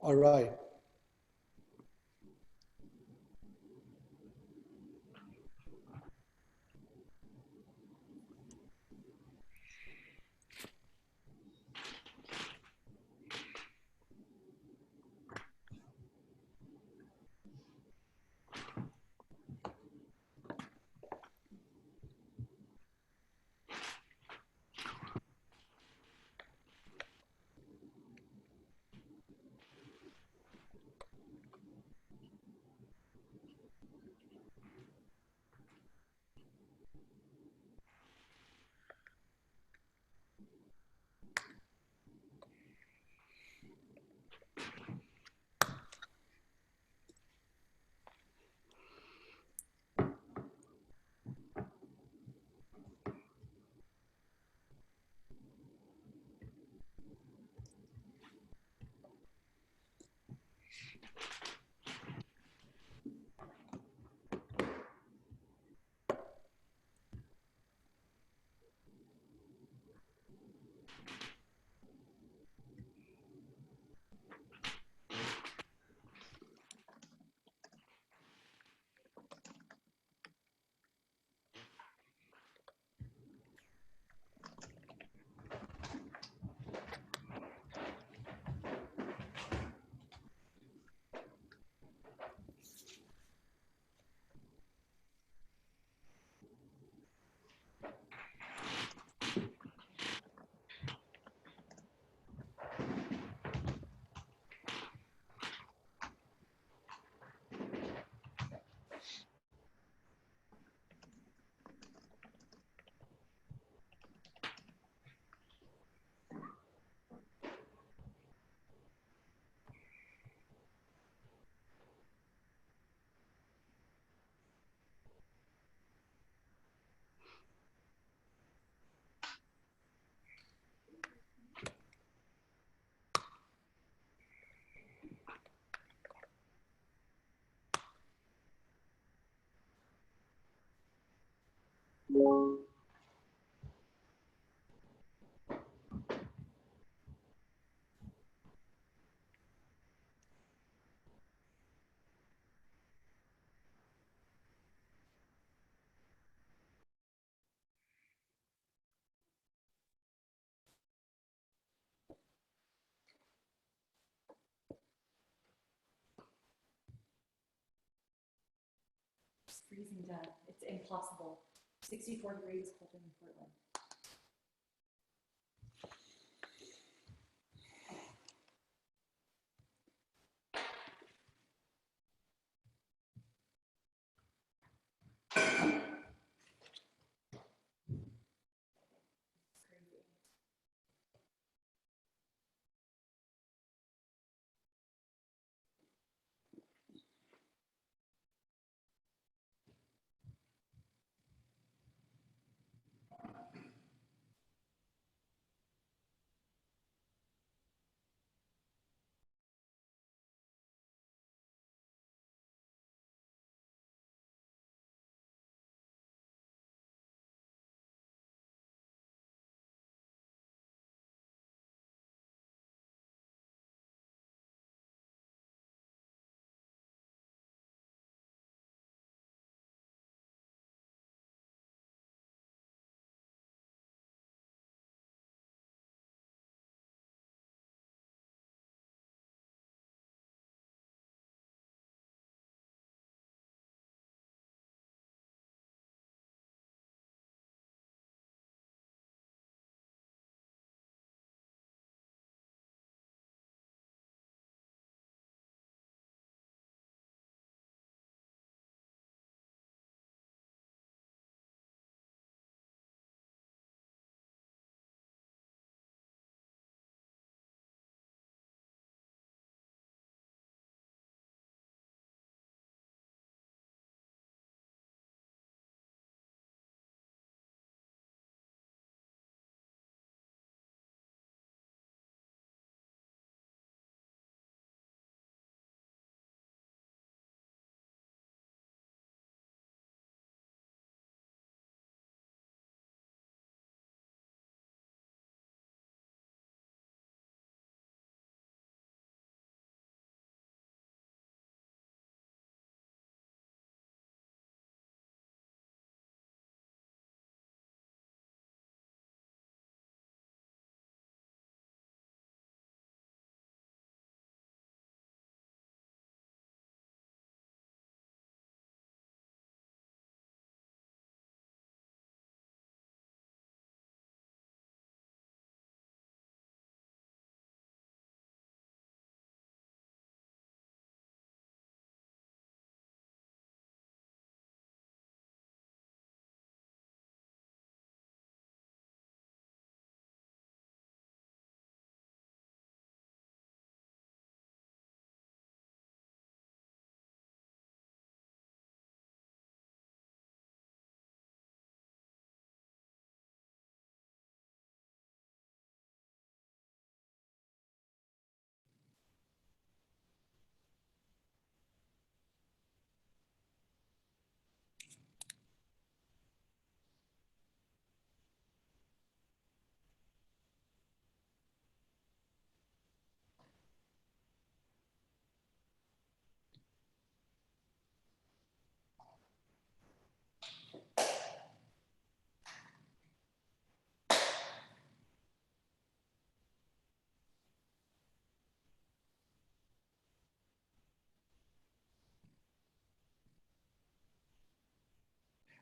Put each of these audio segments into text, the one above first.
All right. Freezing death. It's impossible. 64 degrees colder in Portland. Crazy.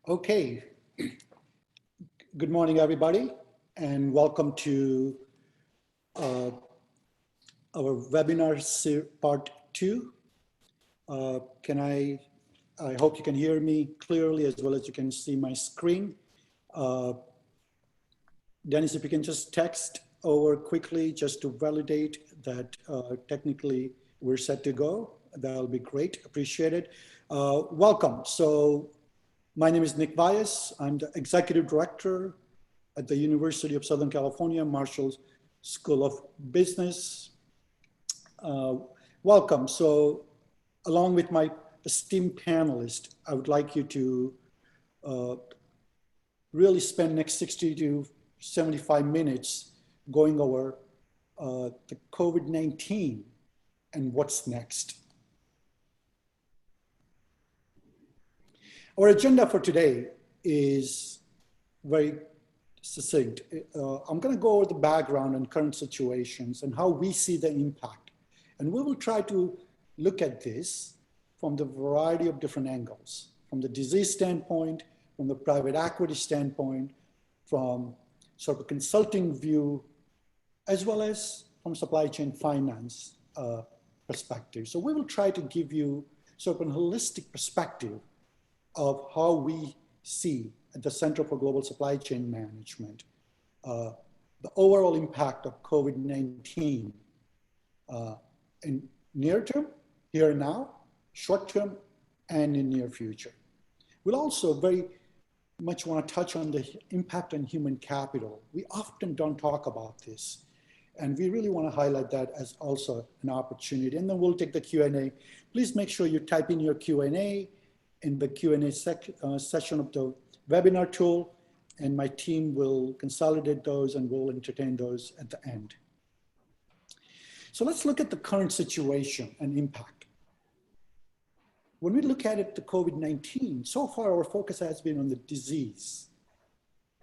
Okay, good morning, everybody, and welcome to uh, our webinar part 2. I hope you can hear me clearly as well as you can see my screen. Uh, Dennis, if you can just text over quickly just to validate that technically we're set to go, that'll be great, appreciate it. Welcome. So my name is Nick Valles. I'm the Executive Director at the University of Southern California, Marshall School of Business. Welcome. So along with my esteemed panelists, I would like you to really spend next 60 to 75 minutes going over the COVID-19 and what's next. Our agenda for today is very succinct. I'm going to go over the background and current situations and how we see the impact. And we will try to look at this from the variety of different angles, from the disease standpoint, from the private equity standpoint, from sort of a consulting view, as well as from supply chain finance perspective. So we will try to give you sort of a holistic perspective of how we see at the Center for Global Supply Chain Management the overall impact of COVID-19 in near term, here and now, short term, and in near future. We'll also very much want to touch on the impact on human capital. We often don't talk about this, and we really want to highlight that as also an opportunity. And then we'll take the Q&A. Please make sure you type in your Q&A in the Q&A session of the webinar tool, and my team will consolidate those and we'll entertain those at the end. So let's look at the current situation and impact. When we look at it, the COVID-19, so far our focus has been on the disease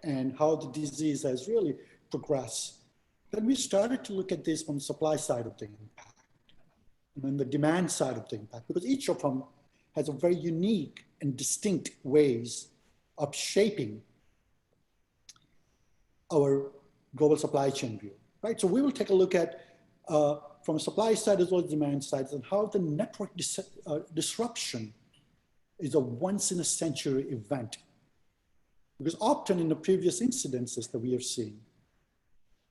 and how the disease has really progressed. Then we started to look at this from the supply side of the impact and then the demand side of the impact, because each of them has a very unique and distinct ways of shaping our global supply chain view, right? So we will take a look at from supply side as well as demand side and how the network disruption is a once in a century event. Because often in the previous incidences that we have seen,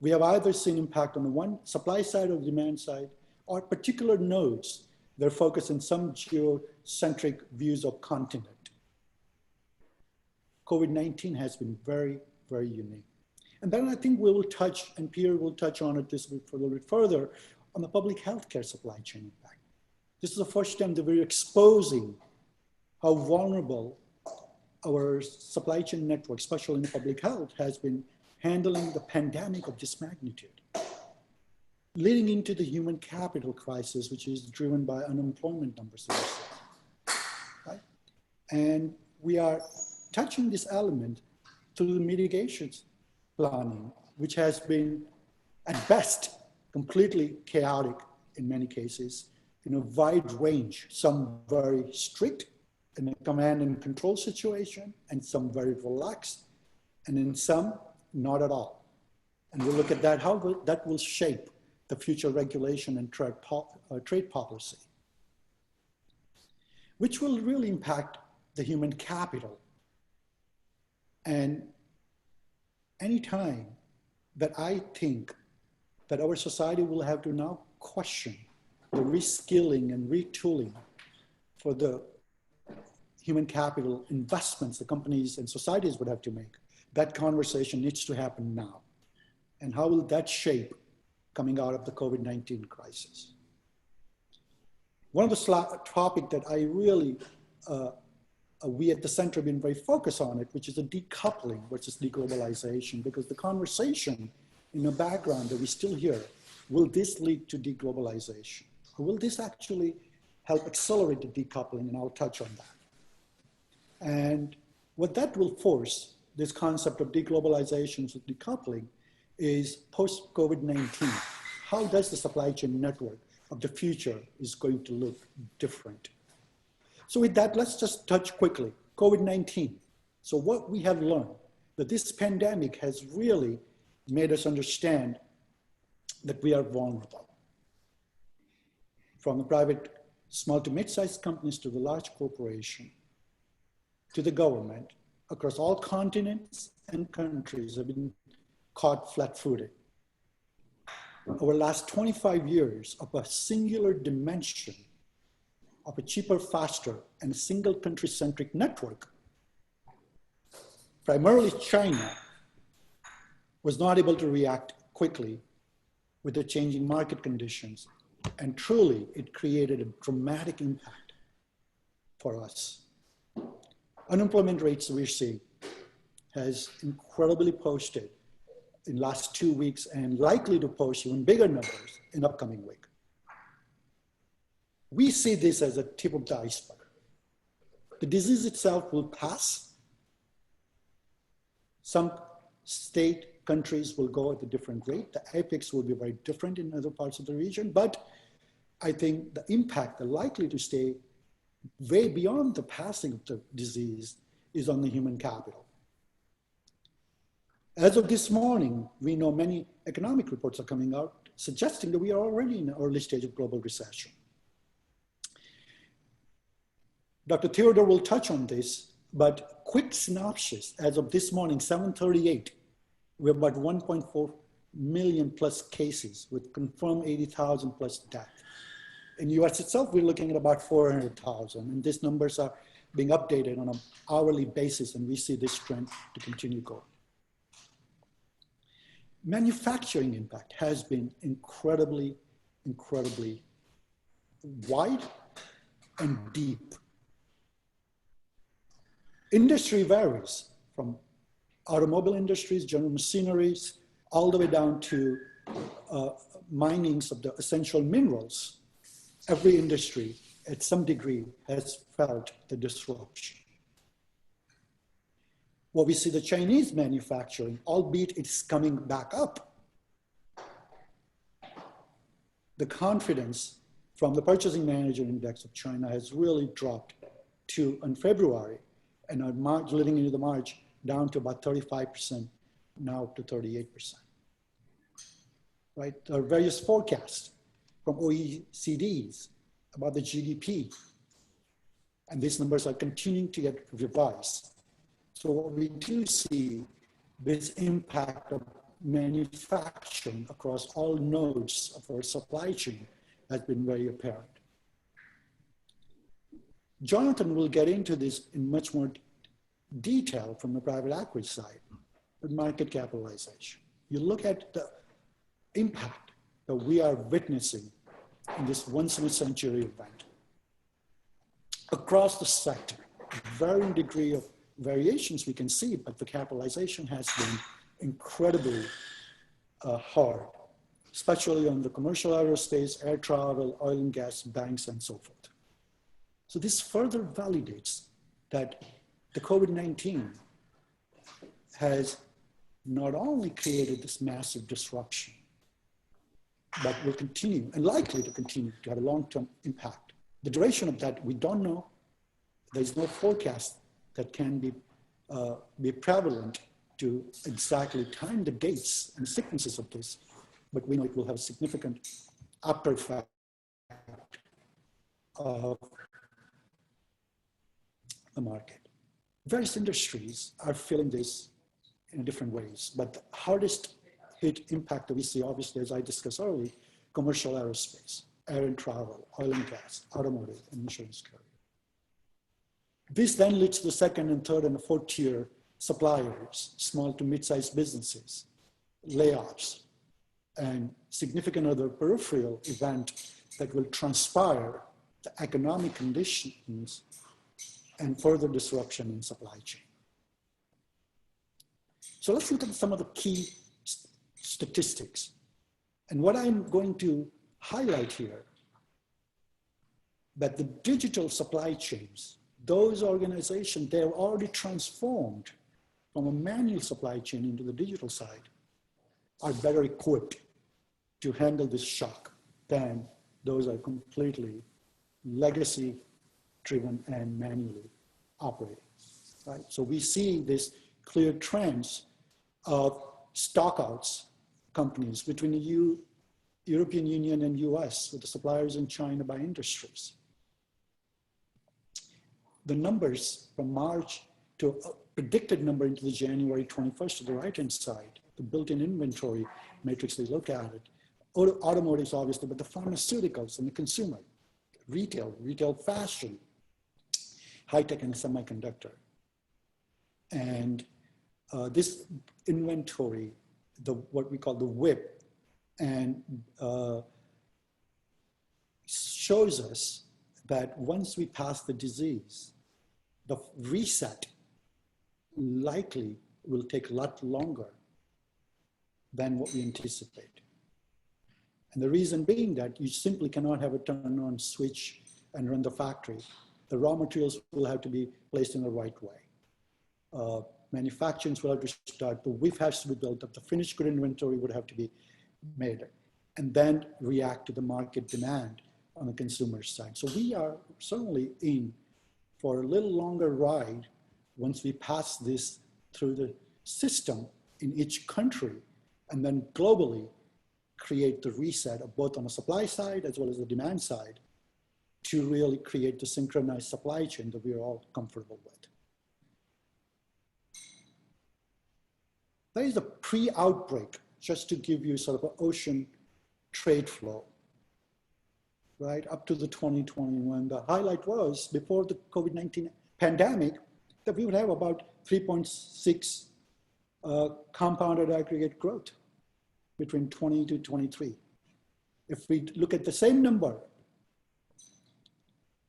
we have either seen impact on the one supply side or demand side, or particular nodes that are focused on some geocentric views of continent. COVID-19 has been very, very unique. And then I think we will touch, and Pierre will touch on it this week for a little bit further, on the public healthcare supply chain impact. This is the first time that we're exposing how vulnerable our supply chain network, especially in public health, has been handling the pandemic of this magnitude, leading into the human capital crisis, which is driven by unemployment numbers, right? And we are touching this element through the mitigations planning, which has been, at best, completely chaotic in many cases, in a wide range, some very strict in a command and control situation, and some very relaxed, and in some, not at all. And we'll look at that, how that will shape the future regulation and trade policy, which will really impact the human capital. And any time that I think that our society will have to now question the reskilling and retooling for the human capital investments the companies and societies would have to make, that conversation needs to happen now. And how will that shape coming out of the COVID-19 crisis? One of the topics that I really, we at the center have been very focused on it, which is the decoupling versus deglobalization, because the conversation in the background that we still hear, will this lead to deglobalization? Or will this actually help accelerate the decoupling? And I'll touch on that. And what that will force, this concept of deglobalization to decoupling, is post-COVID-19. How does the supply chain network of the future is going to look different? So with that, let's just touch quickly. COVID-19. So what we have learned, that this pandemic has really made us understand that we are vulnerable. From the private small to mid-sized companies to the large corporation, to the government, across all continents and countries have been caught flat-footed. Over the last 25 years of a singular dimension of a cheaper, faster, and single country-centric network, primarily China was not able to react quickly with the changing market conditions. And truly, it created a dramatic impact for us. Unemployment rates we're seeing has incredibly posted in the last 2 weeks and likely to post even bigger numbers in upcoming week. We see this as a tip of the iceberg. The disease itself will pass. Some countries will go at a different rate. The epics will be very different in other parts of the region, but I think the impact, the likely to stay way beyond the passing of the disease is on the human capital. As of this morning, we know many economic reports are coming out suggesting that we are already in an early stage of global recession. Dr. Theodore will touch on this, but quick synopsis, as of this morning, 7:38, we have about 1.4 million plus cases with confirmed 80,000 plus deaths. In the US itself, we're looking at about 400,000, and these numbers are being updated on an hourly basis, and we see this trend to continue going. Manufacturing impact has been incredibly, incredibly wide and deep. Industry varies from automobile industries, general machineries, all the way down to minings of the essential minerals. Every industry at some degree has felt the disruption. What we see the Chinese manufacturing, albeit it's coming back up. The confidence from the Purchasing Manager Index of China has really dropped to, in February, and on March, leading into the March, down to about 35%, now up to 38%. Right? There are various forecasts from OECDs about the GDP, and these numbers are continuing to get revised. So what we do see, this impact of manufacturing across all nodes of our supply chain has been very apparent. Jonathan will get into this in much more detail from the private equity side, with market capitalization. You look at the impact that we are witnessing in this once-in-a-century event. Across the sector, varying degree of variations we can see, but the capitalization has been incredibly hard, especially on the commercial aerospace, air travel, oil and gas, banks, and so forth. So this further validates that the COVID-19 has not only created this massive disruption, but will continue and likely to continue to have a long-term impact. The duration of that, we don't know. There's no forecast that can be prevalent to exactly time the dates and sequences of this, but we know it will have a significant after effect of the market. Various industries are feeling this in different ways, but the hardest hit impact that we see, obviously, as I discussed earlier, commercial aerospace, air and travel, oil and gas, automotive, and insurance carrier. This then leads to the second and third and fourth tier suppliers, small to mid-sized businesses, layoffs, and significant other peripheral event that will transpire the economic conditions and further disruption in supply chain. So let's look at some of the key statistics. And what I'm going to highlight here, that the digital supply chains, those organizations, they're already transformed from a manual supply chain into the digital side, are better equipped to handle this shock than those are completely legacy driven and manually operating. right? So we see this clear trends of stockouts companies between the European Union and US with the suppliers in China by industries. The numbers from March to a predicted number into the January 21st to the right-hand side, the built-in inventory matrix, they look at it. Automotives, obviously, but the pharmaceuticals and the consumer, retail fashion, high-tech and semiconductor. And this inventory, what we call the WIP, and shows us that once we pass the disease, the reset likely will take a lot longer than what we anticipate. And the reason being that you simply cannot have a turn on switch and run the factory. The raw materials will have to be placed in the right way. Manufacturing will have to start, the WIP has to be built up, the finished good inventory would have to be made, and then react to the market demand on the consumer side. So we are certainly in for a little longer ride once we pass this through the system in each country, and then globally create the reset of both on the supply side as well as the demand side to really create the synchronized supply chain that we are all comfortable with. There is a pre-outbreak, just to give you sort of an ocean trade flow, right? Up to the 2021, the highlight was before the COVID-19 pandemic that we would have about 3.6 compounded aggregate growth between 20 to 23. If we look at the same number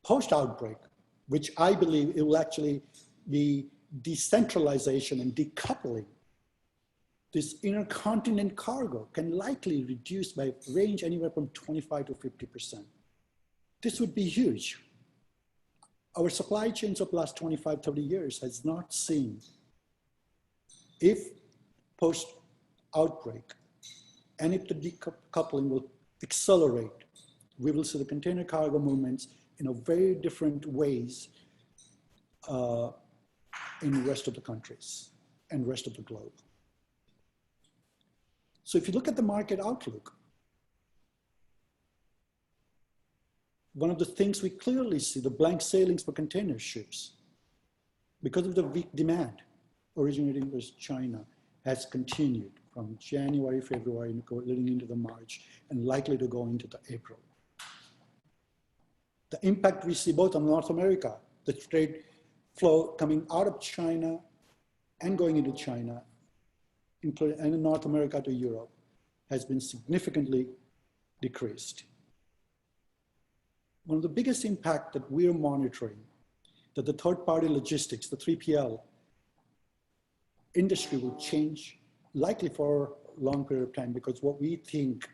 post-outbreak, which I believe it will actually be decentralization and decoupling, this intercontinent cargo can likely reduce by range anywhere from 25 to 50%. This would be huge. Our supply chains of the last 25, 30 years has not seen, if post-outbreak, and if the decoupling will accelerate, we will see the container cargo movements in a very different ways in the rest of the countries and rest of the globe. So if you look at the market outlook, one of the things we clearly see, the blank sailings for container ships, because of the weak demand originating with China, has continued from January, February, leading into the March, and likely to go into the April. The impact we see both on North America, the trade flow coming out of China and going into China, including and in North America to Europe, has been significantly decreased. One of the biggest impact that we're monitoring, that the third-party logistics, the 3PL industry will change likely for a long period of time, because what we think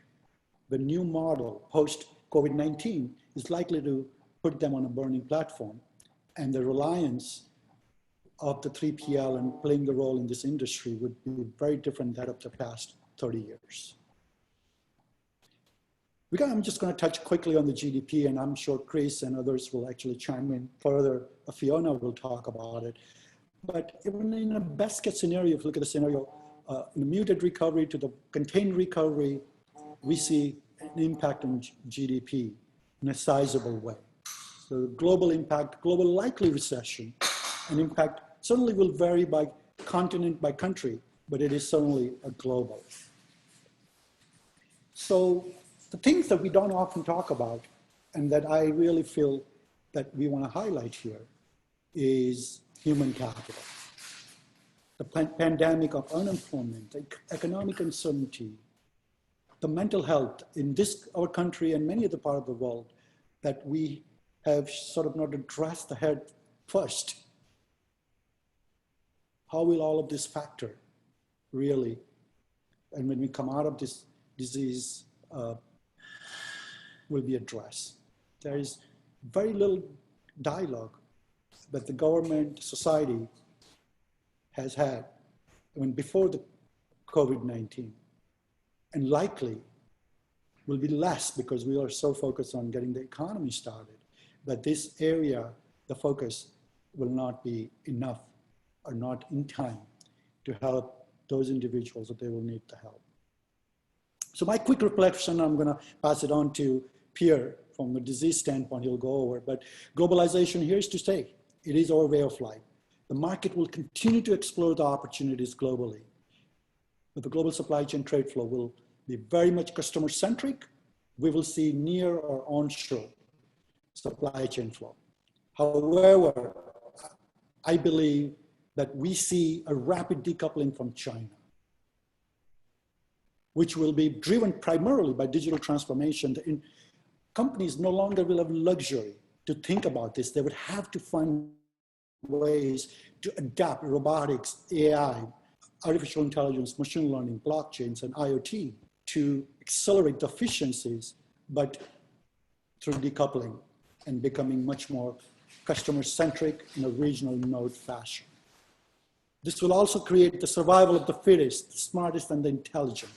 the new model post-COVID-19 is likely to put them on a burning platform, and the reliance of the 3PL and playing the role in this industry would be very different than that of the past 30 years. I'm just going to touch quickly on the GDP, and I'm sure Chris and others will actually chime in further. Fiona will talk about it. But even in a best case scenario, if you look at the scenario, in a muted recovery to the contained recovery, we see an impact on GDP in a sizable way. So global impact, global likely recession, an impact certainly will vary by continent, by country, but it is certainly a global. So the things that we don't often talk about and that I really feel that we want to highlight here is human capital. The pandemic of unemployment, economic uncertainty, the mental health in our country and many other parts of the world that we have sort of not addressed the head first. How will all of this factor really, and when we come out of this disease, will be addressed? There is very little dialogue that the government, society has had before the COVID-19, and likely will be less because we are so focused on getting the economy started. But this area, the focus will not be enough are not in time to help those individuals that they will need the help. So my quick reflection, I'm gonna pass it on to Pierre from the disease standpoint, he'll go over, but globalization here is to stay. It is our way of life. The market will continue to explore the opportunities globally, but the global supply chain trade flow will be very much customer-centric. We will see near or onshore supply chain flow. However, I believe that we see a rapid decoupling from China, which will be driven primarily by digital transformation. Companies no longer will have luxury to think about this. They would have to find ways to adapt robotics, AI, artificial intelligence, machine learning, blockchains, and IoT to accelerate the efficiencies, but through decoupling and becoming much more customer-centric in a regional node fashion. This will also create the survival of the fittest, the smartest, and the intelligent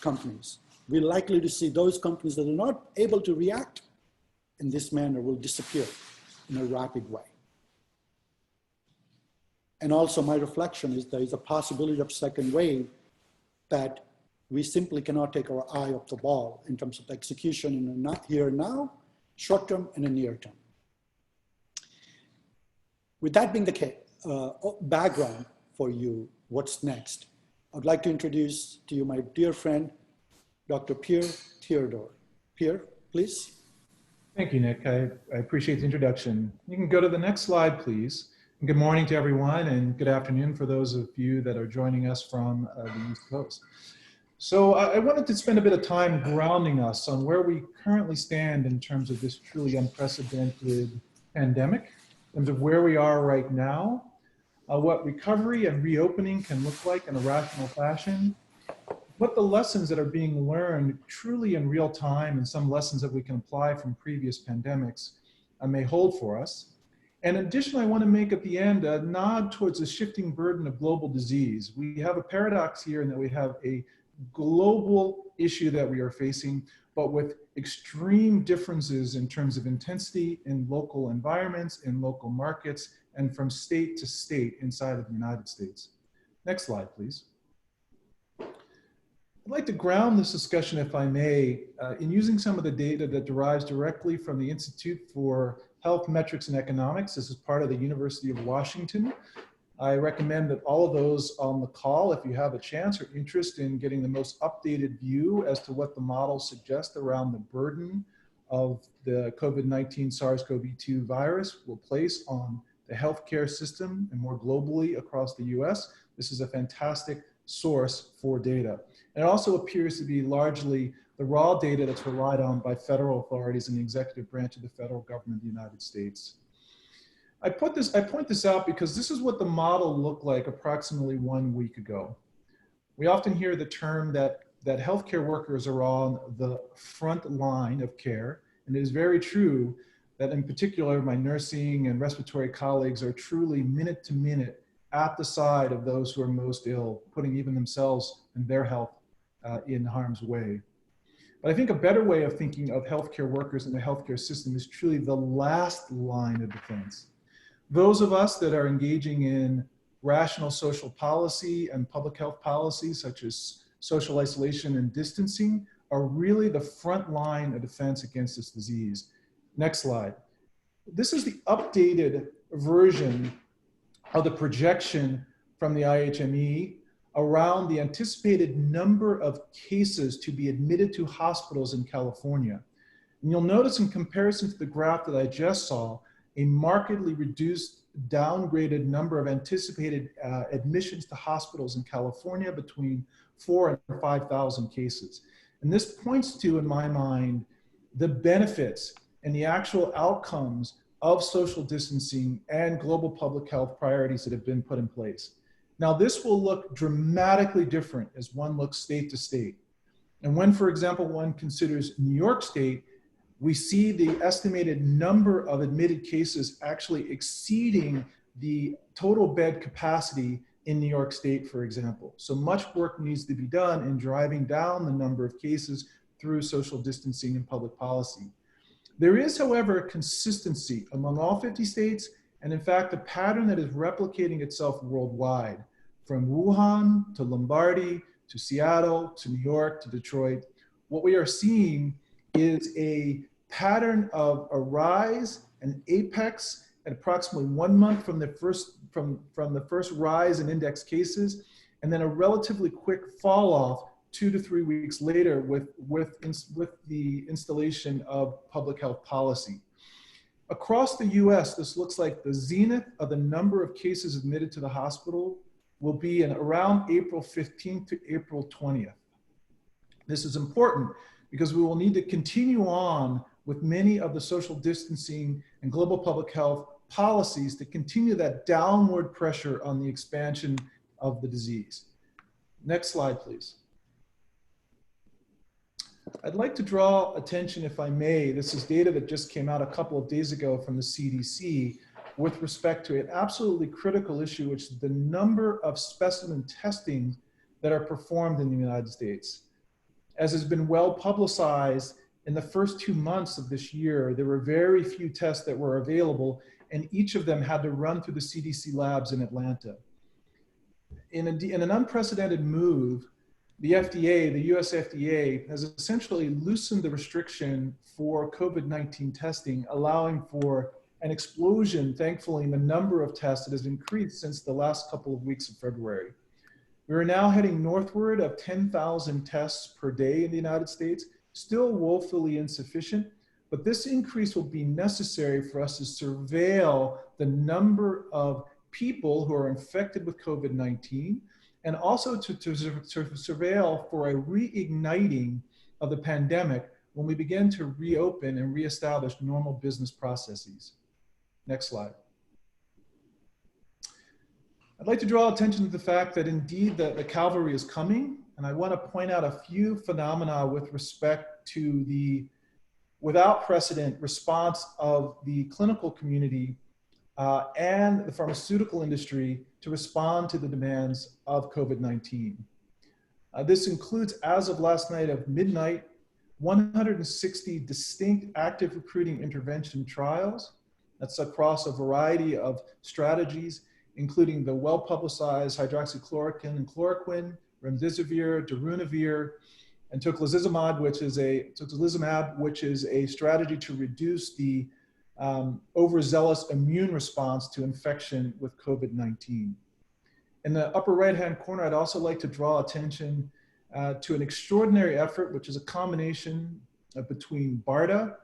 companies. We're likely to see those companies that are not able to react in this manner will disappear in a rapid way. And also my reflection is there is a possibility of second wave that we simply cannot take our eye off the ball in terms of execution in the here and now, short term and a near term. With that being the case, background for you, what's next? I'd like to introduce to you my dear friend, Dr. Pierre Theodore. Pierre, please. Thank you, Nick. I appreciate the introduction. You can go to the next slide, please. And good morning to everyone, and good afternoon for those of you that are joining us from the East Coast. So I wanted to spend a bit of time grounding us on where we currently stand in terms of this truly unprecedented pandemic, in terms of where we are right now, what recovery and reopening can look like in a rational fashion, what the lessons that are being learned truly in real time and some lessons that we can apply from previous pandemics may hold for us. And additionally, I want to make at the end a nod towards the shifting burden of global disease. We have a paradox here in that we have a global issue that we are facing, but with extreme differences in terms of intensity in local environments, in local markets, and from state to state inside of the United States. Next slide, please. I'd like to ground this discussion, if I may, in using some of the data that derives directly from the Institute for Health Metrics and Economics. This is part of the University of Washington. I recommend that all of those on the call, if you have a chance or interest in getting the most updated view as to what the models suggest around the burden of the COVID-19 SARS CoV-2 virus will place on the healthcare system and more globally across the US. This is a fantastic source for data. And it also appears to be largely the raw data that's relied on by federal authorities and the executive branch of the federal government of the United States. I point this out because this is what the model looked like approximately 1 week ago. We often hear the term that healthcare workers are on the front line of care, and it is very true that in particular my nursing and respiratory colleagues are truly minute to minute at the side of those who are most ill, putting even themselves and their health in harm's way. But I think a better way of thinking of healthcare workers in the healthcare system is truly the last line of defense. Those of us that are engaging in rational social policy and public health policies, such as social isolation and distancing, are really the front line of defense against this disease. Next slide. This is the updated version of the projection from the IHME around the anticipated number of cases to be admitted to hospitals in California. And you'll notice in comparison to the graph that I just saw, a markedly reduced, downgraded number of anticipated admissions to hospitals in California between 4,000 and 5,000 cases. And this points to, in my mind, the benefits and the actual outcomes of social distancing and global public health priorities that have been put in place. Now, this will look dramatically different as one looks state to state. And when, for example, one considers New York State, we see the estimated number of admitted cases actually exceeding the total bed capacity in New York State, for example. So much work needs to be done in driving down the number of cases through social distancing and public policy. There is, however, a consistency among all 50 states and in fact, a pattern that is replicating itself worldwide, from Wuhan to Lombardy to Seattle to New York to Detroit. What we are seeing is a pattern of a rise, an apex at approximately 1 month from the first rise in index cases, and then a relatively quick fall off 2 to 3 weeks later with the installation of public health policy. Across the US, this looks like the zenith of the number of cases admitted to the hospital will be in around April 15th to April 20th. This is important because we will need to continue on with many of the social distancing and global public health policies to continue that downward pressure on the expansion of the disease. Next slide, please. I'd like to draw attention, if I may, this is data that just came out a couple of days ago from the CDC with respect to an absolutely critical issue, which is the number of specimen testing that are performed in the United States. As has been well publicized, in the first 2 months of this year, there were very few tests that were available, and each of them had to run through the CDC labs in Atlanta. In an unprecedented move, the FDA, the US FDA, has essentially loosened the restriction for COVID-19 testing, allowing for an explosion, thankfully, in the number of tests that has increased since the last couple of weeks of February. We are now heading northward of 10,000 tests per day in the United States, still woefully insufficient, but this increase will be necessary for us to surveil the number of people who are infected with COVID-19, and also to surveil for a reigniting of the pandemic when we begin to reopen and reestablish normal business processes. Next slide. I'd like to draw attention to the fact that indeed the cavalry is coming, and I want to point out a few phenomena with respect to the without precedent response of the clinical community and the pharmaceutical industry to respond to the demands of COVID-19. This includes, as of last night of midnight, 160 distinct active recruiting intervention trials. That's across a variety of strategies, including the well-publicized hydroxychloroquine and chloroquine, remdesivir, darunavir, and tocilizumab, which is a strategy to reduce the overzealous immune response to infection with COVID-19. In the upper right-hand corner, I'd also like to draw attention to an extraordinary effort, which is a combination between BARDA,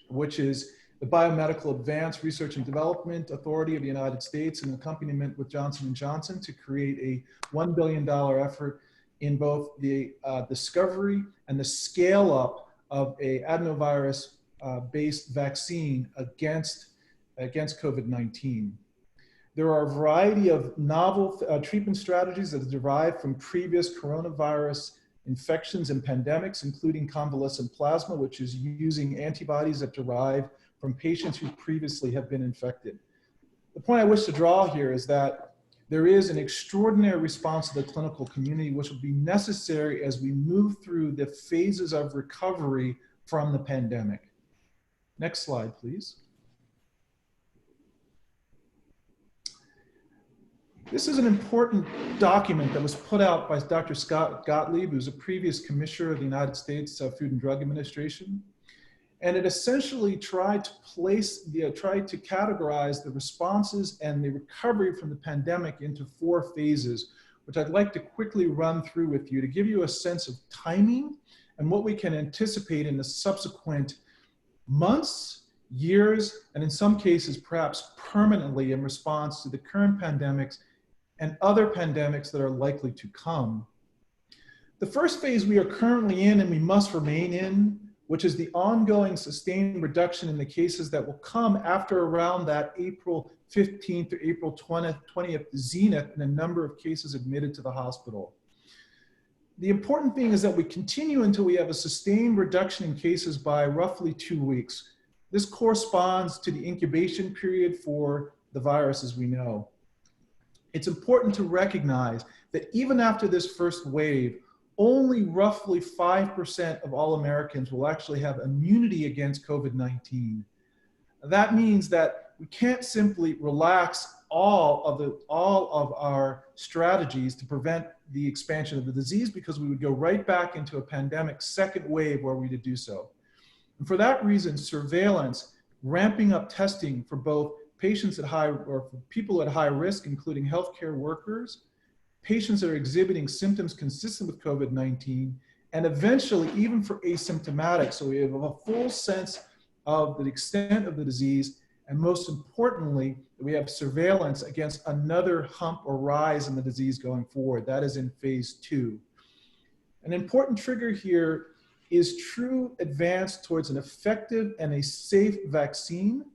which is the Biomedical Advanced Research and Development Authority of the United States, in accompaniment with Johnson & Johnson, to create a $1 billion effort in both the discovery and the scale up of a adenovirus based vaccine against COVID-19. There are a variety of novel treatment strategies that are derived from previous coronavirus infections and pandemics, including convalescent plasma, which is using antibodies that derive from patients who previously have been infected. The point I wish to draw here is that there is an extraordinary response to the clinical community, which will be necessary as we move through the phases of recovery from the pandemic. Next slide, please. This is an important document that was put out by Dr. Scott Gottlieb, who's a previous commissioner of the United States Food and Drug Administration. And it essentially tried to categorize the responses and the recovery from the pandemic into 4 phases, which I'd like to quickly run through with you to give you a sense of timing and what we can anticipate in the subsequent months, years, and in some cases, perhaps permanently in response to the current pandemics and other pandemics that are likely to come. The first phase we are currently in and we must remain in, which is the ongoing sustained reduction in the cases that will come after around that April 15th to April 20th zenith in the number of cases admitted to the hospital. The important thing is that we continue until we have a sustained reduction in cases by roughly 2 weeks. This corresponds to the incubation period for the virus, as we know. It's important to recognize that even after this first wave, only roughly 5% of all Americans will actually have immunity against COVID-19. That means that we can't simply relax all of our strategies to prevent the expansion of the disease, because we would go right back into a pandemic second wave were we to do so. And for that reason, surveillance, ramping up testing for both patients at high or for people at high risk, including healthcare workers, patients that are exhibiting symptoms consistent with COVID-19, and eventually even for asymptomatics, so we have a full sense of the extent of the disease, and most importantly, we have surveillance against another hump or rise in the disease going forward. That is in phase 2. An important trigger here is true advance towards an effective and a safe vaccine.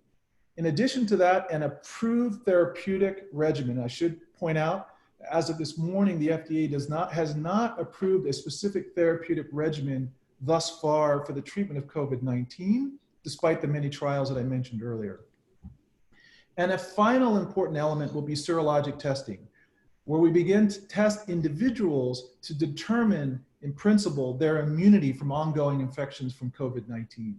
In addition to that, an approved therapeutic regimen. I should point out, as of this morning, the FDA has not approved a specific therapeutic regimen thus far for the treatment of COVID-19, despite the many trials that I mentioned earlier. And a final important element will be serologic testing, where we begin to test individuals to determine, in principle, their immunity from ongoing infections from COVID-19.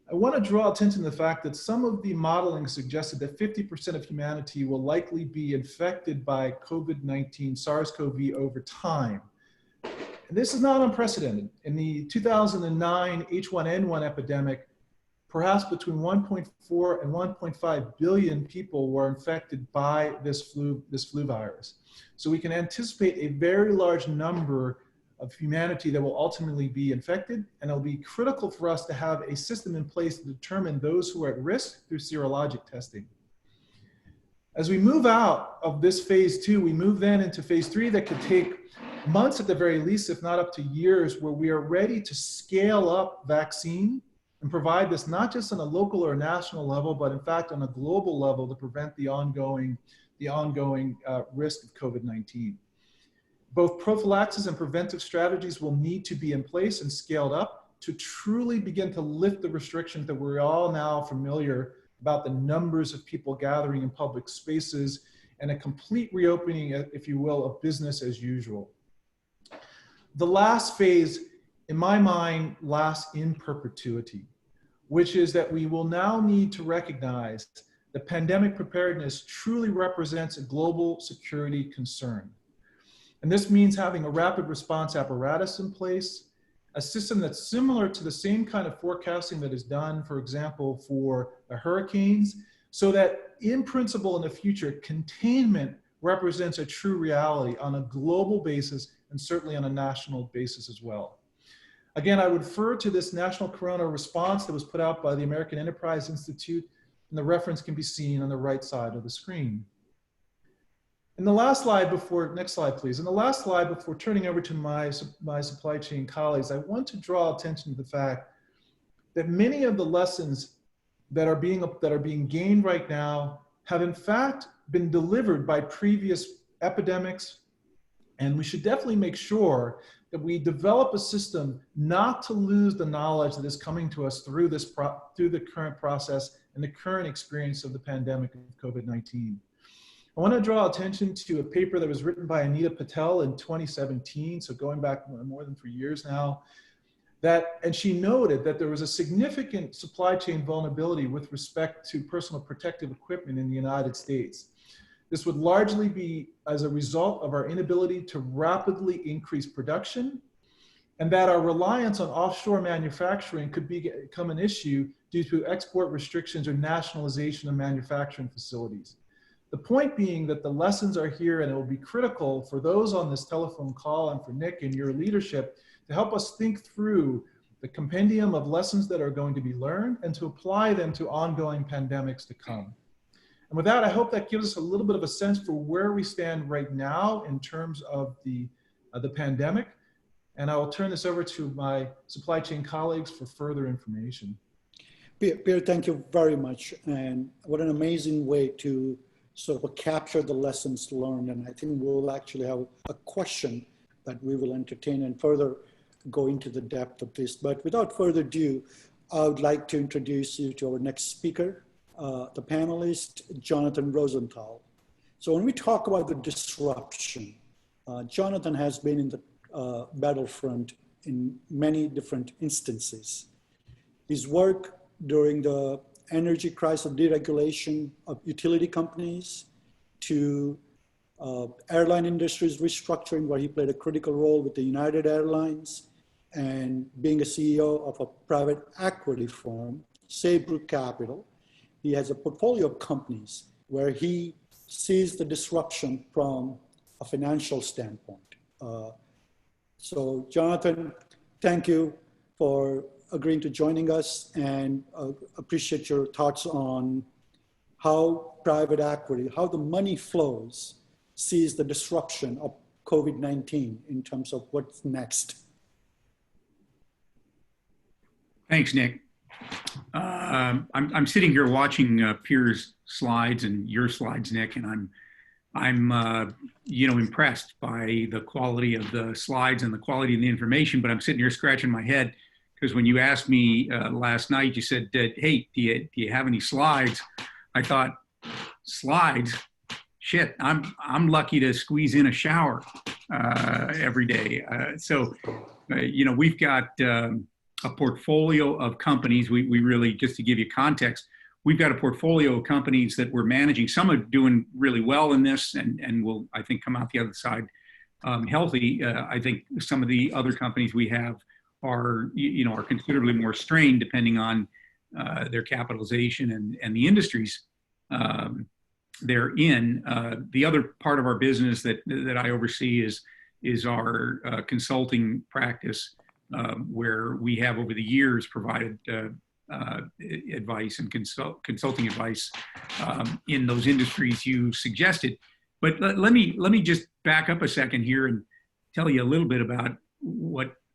I want to draw attention to the fact that some of the modeling suggested that 50% of humanity will likely be infected by COVID-19 SARS CoV-2 over time. And this is not unprecedented. In the 2009 H1N1 epidemic, perhaps between 1.4 and 1.5 billion people were infected by this flu virus. So we can anticipate a very large number of humanity that will ultimately be infected, and it'll be critical for us to have a system in place to determine those who are at risk through serologic testing. As we move out of this phase 2, we move then into phase 3 that could take months at the very least, if not up to years, where we are ready to scale up vaccine and provide this not just on a local or national level, but in fact on a global level to prevent the ongoing risk of COVID-19. Both prophylaxis and preventive strategies will need to be in place and scaled up to truly begin to lift the restrictions that we're all now familiar about, the numbers of people gathering in public spaces and a complete reopening, if you will, of business as usual. The last phase, in my mind, lasts in perpetuity, which is that we will now need to recognize that pandemic preparedness truly represents a global security concern. And this means having a rapid response apparatus in place, a system that's similar to the same kind of forecasting that is done, for example, for the hurricanes, so that in principle in the future, containment represents a true reality on a global basis and certainly on a national basis as well. Again, I would refer to this national corona response that was put out by the American Enterprise Institute, and the reference can be seen on the right side of the screen. In the last slide before, next slide please. In the last slide before turning over to my supply chain colleagues, I want to draw attention to the fact that many of the lessons that are being gained right now have in fact been delivered by previous epidemics, and we should definitely make sure that we develop a system not to lose the knowledge that is coming to us through the current process and the current experience of the pandemic of COVID-19. I want to draw attention to a paper that was written by Anita Patel in 2017, so going back more than 3 years now, and she noted that there was a significant supply chain vulnerability with respect to personal protective equipment in the United States. This would largely be as a result of our inability to rapidly increase production, and that our reliance on offshore manufacturing could become an issue due to export restrictions or nationalization of manufacturing facilities. The point being that the lessons are here, and it will be critical for those on this telephone call and for Nick and your leadership to help us think through the compendium of lessons that are going to be learned and to apply them to ongoing pandemics to come. And with that, I hope that gives us a little bit of a sense for where we stand right now in terms of the pandemic. And I will turn this over to my supply chain colleagues for further information. Pierre, thank you very much. And what an amazing way to sort of capture the lessons learned. And I think we'll actually have a question that we will entertain and further go into the depth of this. But without further ado, I would like to introduce you to our next speaker, the panelist, Jonathan Rosenthal. So when we talk about the disruption, Jonathan has been in the battlefront in many different instances. His work during the energy crisis, deregulation of utility companies, to airline industries restructuring, where he played a critical role with the United Airlines, and being a CEO of a private equity firm, Saybrook Capital. He has a portfolio of companies where he sees the disruption from a financial standpoint. So Jonathan, thank you for agreeing to joining us, and appreciate your thoughts on how private equity, how the money flows, sees the disruption of COVID-19 in terms of what's next. Thanks, Nick. I'm sitting here watching Pierre's slides and your slides, Nick, and I'm impressed by the quality of the slides and the quality of the information. But I'm sitting here scratching my head, because when you asked me last night, you said, "Hey, do you have any slides?" I thought, slides? Shit, I'm lucky to squeeze in a shower every day. We've got a portfolio of companies. We really, just to give you context, we've got a portfolio of companies that we're managing. Some are doing really well in this and will, I think, come out the other side healthy. I think some of the other companies we have are considerably more strained depending on their capitalization and the industries they're in. The other part of our business that I oversee is our consulting practice, where we have over the years provided advice and consulting advice in those industries you suggested. But let me just back up a second here and tell you a little bit about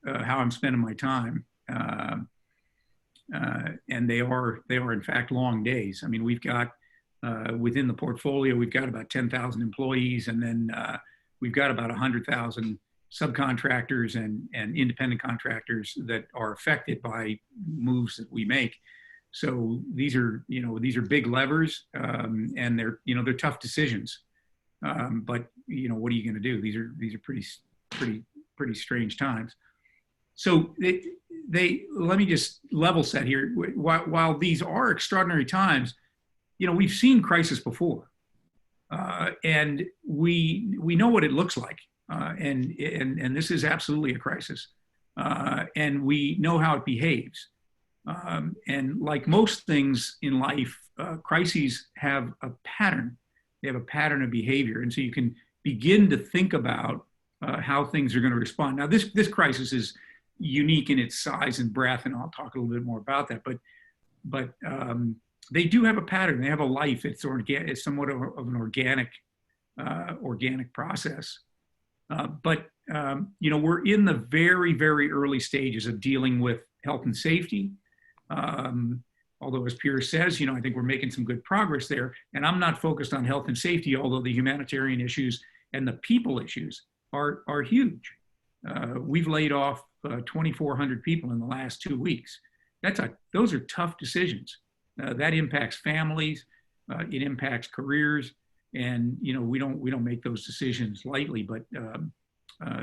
how I'm spending my time. And they are in fact long days. I mean, we've got within the portfolio, we've got about 10,000 employees, and then we've got about 100,000 subcontractors and independent contractors that are affected by moves that we make. So these are big levers, and they're tough decisions. But what are you going to do? These are pretty strange times. So let me just level set here. While these are extraordinary times, we've seen crisis before, and we know what it looks like. And this is absolutely a crisis, and we know how it behaves. And like most things in life, crises have a pattern. They have a pattern of behavior, and so you can begin to think about how things are going to respond. Now, this crisis is unique in its size and breadth, and I'll talk a little bit more about that. But they do have a pattern. They have a life. It's somewhat of an organic process. But we're in the very, very early stages of dealing with health and safety. Although, as Pierre says, I think we're making some good progress there. And I'm not focused on health and safety, although the humanitarian issues and the people issues are huge. We've laid off 2,400 people in the last 2 weeks. Those are tough decisions. That impacts families. It impacts careers. And we don't make those decisions lightly, but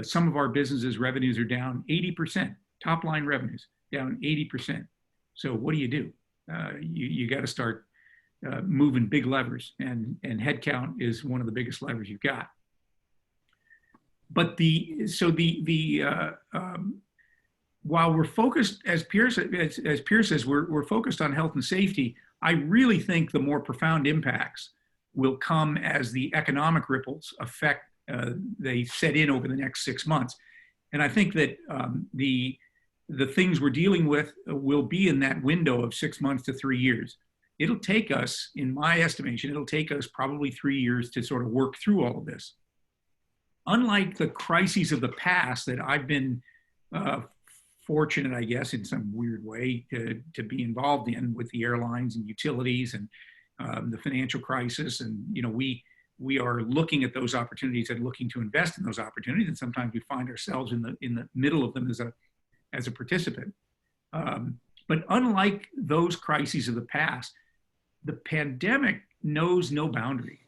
some of our businesses' revenues are down 80%. Top line revenues down 80%. So what do? You got to start moving big levers, and headcount is one of the biggest levers you've got. But while we're focused, as Pierre says, we're focused on health and safety. I really think the more profound impacts will come as the economic ripples they set in over the next 6 months. And I think that the things we're dealing with will be in that window of 6 months to 3 years. It'll take us, in my estimation, probably 3 years to sort of work through all of this. Unlike the crises of the past that I've been fortunate, I guess, in some weird way to be involved in with the airlines and utilities and the financial crisis. And, we are looking at those opportunities and looking to invest in those opportunities. And sometimes we find ourselves in the middle of them as a participant. But unlike those crises of the past, the pandemic knows no boundary.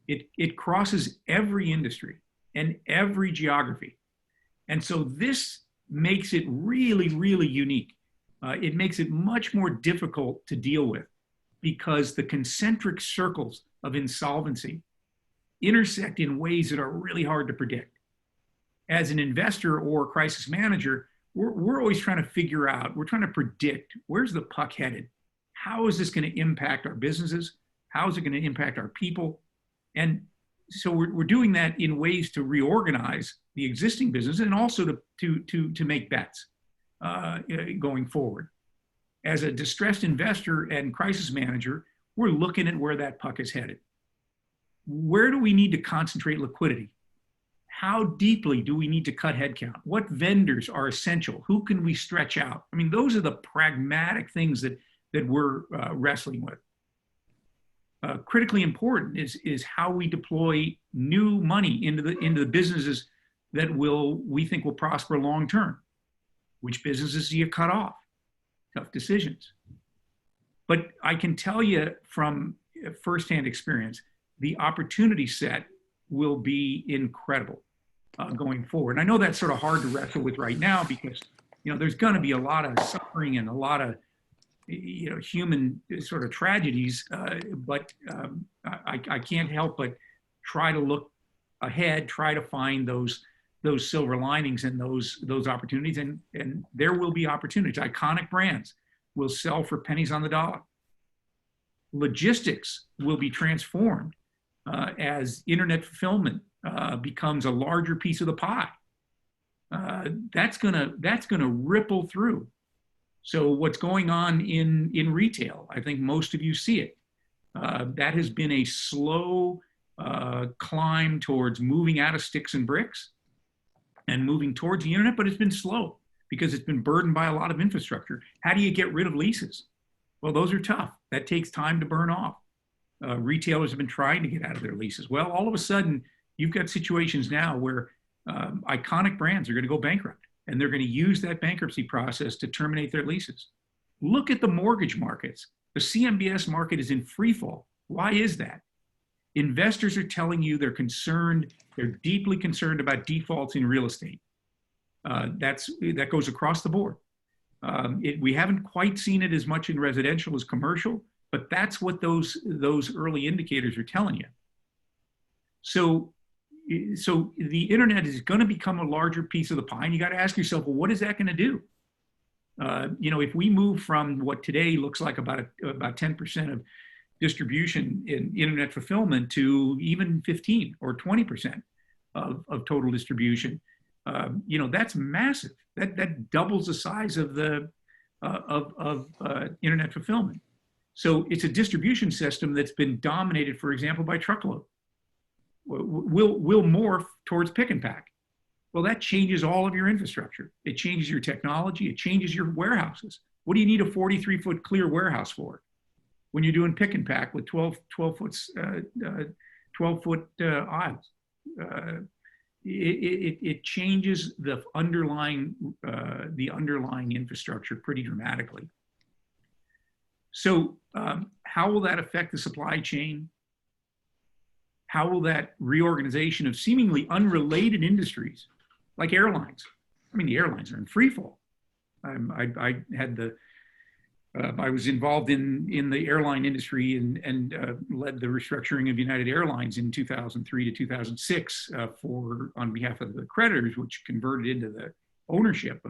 It crosses every industry and every geography. And so this makes it really, really unique. It makes it much more difficult to deal with. because the concentric circles of insolvency intersect in ways that are really hard to predict. As an investor or crisis manager, we're always trying to figure out, we're trying to predict, where's the puck headed? How is this going to impact our businesses? How is it going to impact our people? And so we're doing that in ways to reorganize the existing business and also to make bets going forward. As a distressed investor and crisis manager, we're looking at where that puck is headed. Where do we need to concentrate liquidity? How deeply do we need to cut headcount? What vendors are essential? Who can we stretch out? I mean, those are the pragmatic things that we're wrestling with. Critically important is how we deploy new money into the businesses that we think will prosper long term. Which businesses do you cut off? Tough decisions. But I can tell you from firsthand experience, the opportunity set will be incredible going forward. And I know that's sort of hard to wrestle with right now because there's going to be a lot of suffering and a lot of human sort of tragedies, but I can't help but try to look ahead, try to find those silver linings and those opportunities, and there will be opportunities. Iconic brands will sell for pennies on the dollar. Logistics will be transformed as internet fulfillment becomes a larger piece of the pie. That's gonna ripple through. So what's going on in retail, I think most of you see it. That has been a slow climb towards moving out of sticks and bricks and moving towards the internet, but it's been slow because it's been burdened by a lot of infrastructure. How do you get rid of leases? Well, those are tough. That takes time to burn off. Retailers have been trying to get out of their leases. Well, all of a sudden, you've got situations now where iconic brands are going to go bankrupt, and they're going to use that bankruptcy process to terminate their leases. Look at the mortgage markets. The CMBS market is in free fall. Why is that? Investors are telling you they're concerned, they're deeply concerned about defaults in real estate. That goes across the board. We haven't quite seen it as much in residential as commercial, but that's what those early indicators are telling you. So the internet is going to become a larger piece of the pie, and you got to ask yourself, well, what is that going to do? If we move from what today looks like about 10% of distribution in internet fulfillment to even 15 or 20% of total distribution, that's massive. That doubles the size of the internet fulfillment. So it's a distribution system that's been dominated, for example, by truckload. Will morph towards pick and pack. Well, that changes all of your infrastructure. It changes your technology. It changes your warehouses. What do you need a 43-foot clear warehouse for when you're doing pick and pack with 12-foot aisles? It changes the underlying infrastructure pretty dramatically. So how will that affect the supply chain? How will that reorganization of seemingly unrelated industries, like airlines? I mean, the airlines are in free fall. I was involved in the airline industry and led the restructuring of United Airlines in 2003 to 2006 on behalf of the creditors, which converted into the ownership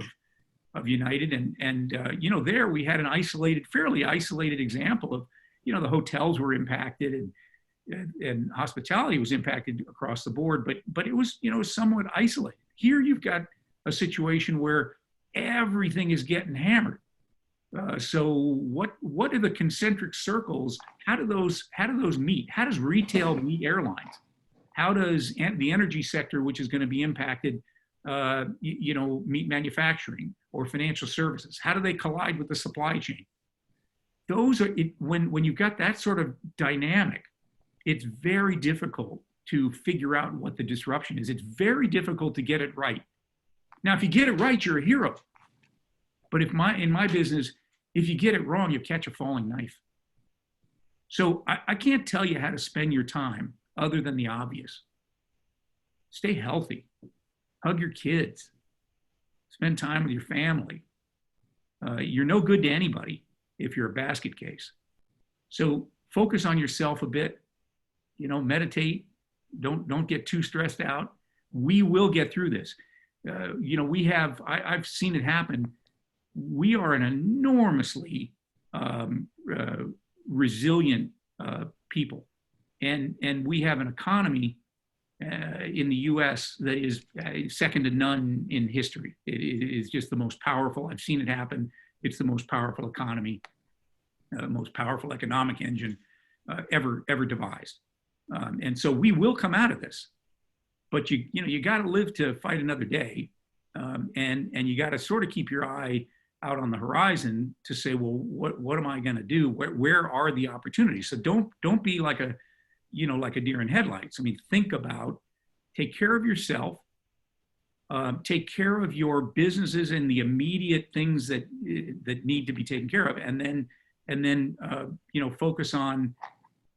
of United. And there we had an fairly isolated example of, the hotels were impacted and hospitality was impacted across the board, but it was, somewhat isolated. Here you've got a situation where everything is getting hammered. So what are the concentric circles? How do those meet? How does retail meet airlines? How does the energy sector, which is going to be impacted, meet manufacturing or financial services? How do they collide with the supply chain? When you've got that sort of dynamic, it's very difficult to figure out what the disruption is. It's very difficult to get it right. Now, if you get it right, you're a hero. But in my business, if you get it wrong, you catch a falling knife. So I can't tell you how to spend your time other than the obvious. Stay healthy. Hug your kids. Spend time with your family. You're no good to anybody if you're a basket case. So focus on yourself a bit, meditate, don't get too stressed out. We will get through this. I've seen it happen. We are an enormously resilient people. And we have an economy in the US that is second to none in history. It is just the most powerful. I've seen it happen. It's the most powerful economy, most powerful economic engine ever devised. And so we will come out of this. But you got to live to fight another day, and you got to sort of keep your eye out on the horizon to say, well, what am I going to do? Where are the opportunities? So don't be like a deer in headlights. I mean, think about, take care of yourself, take care of your businesses and the immediate things that need to be taken care of, and then focus on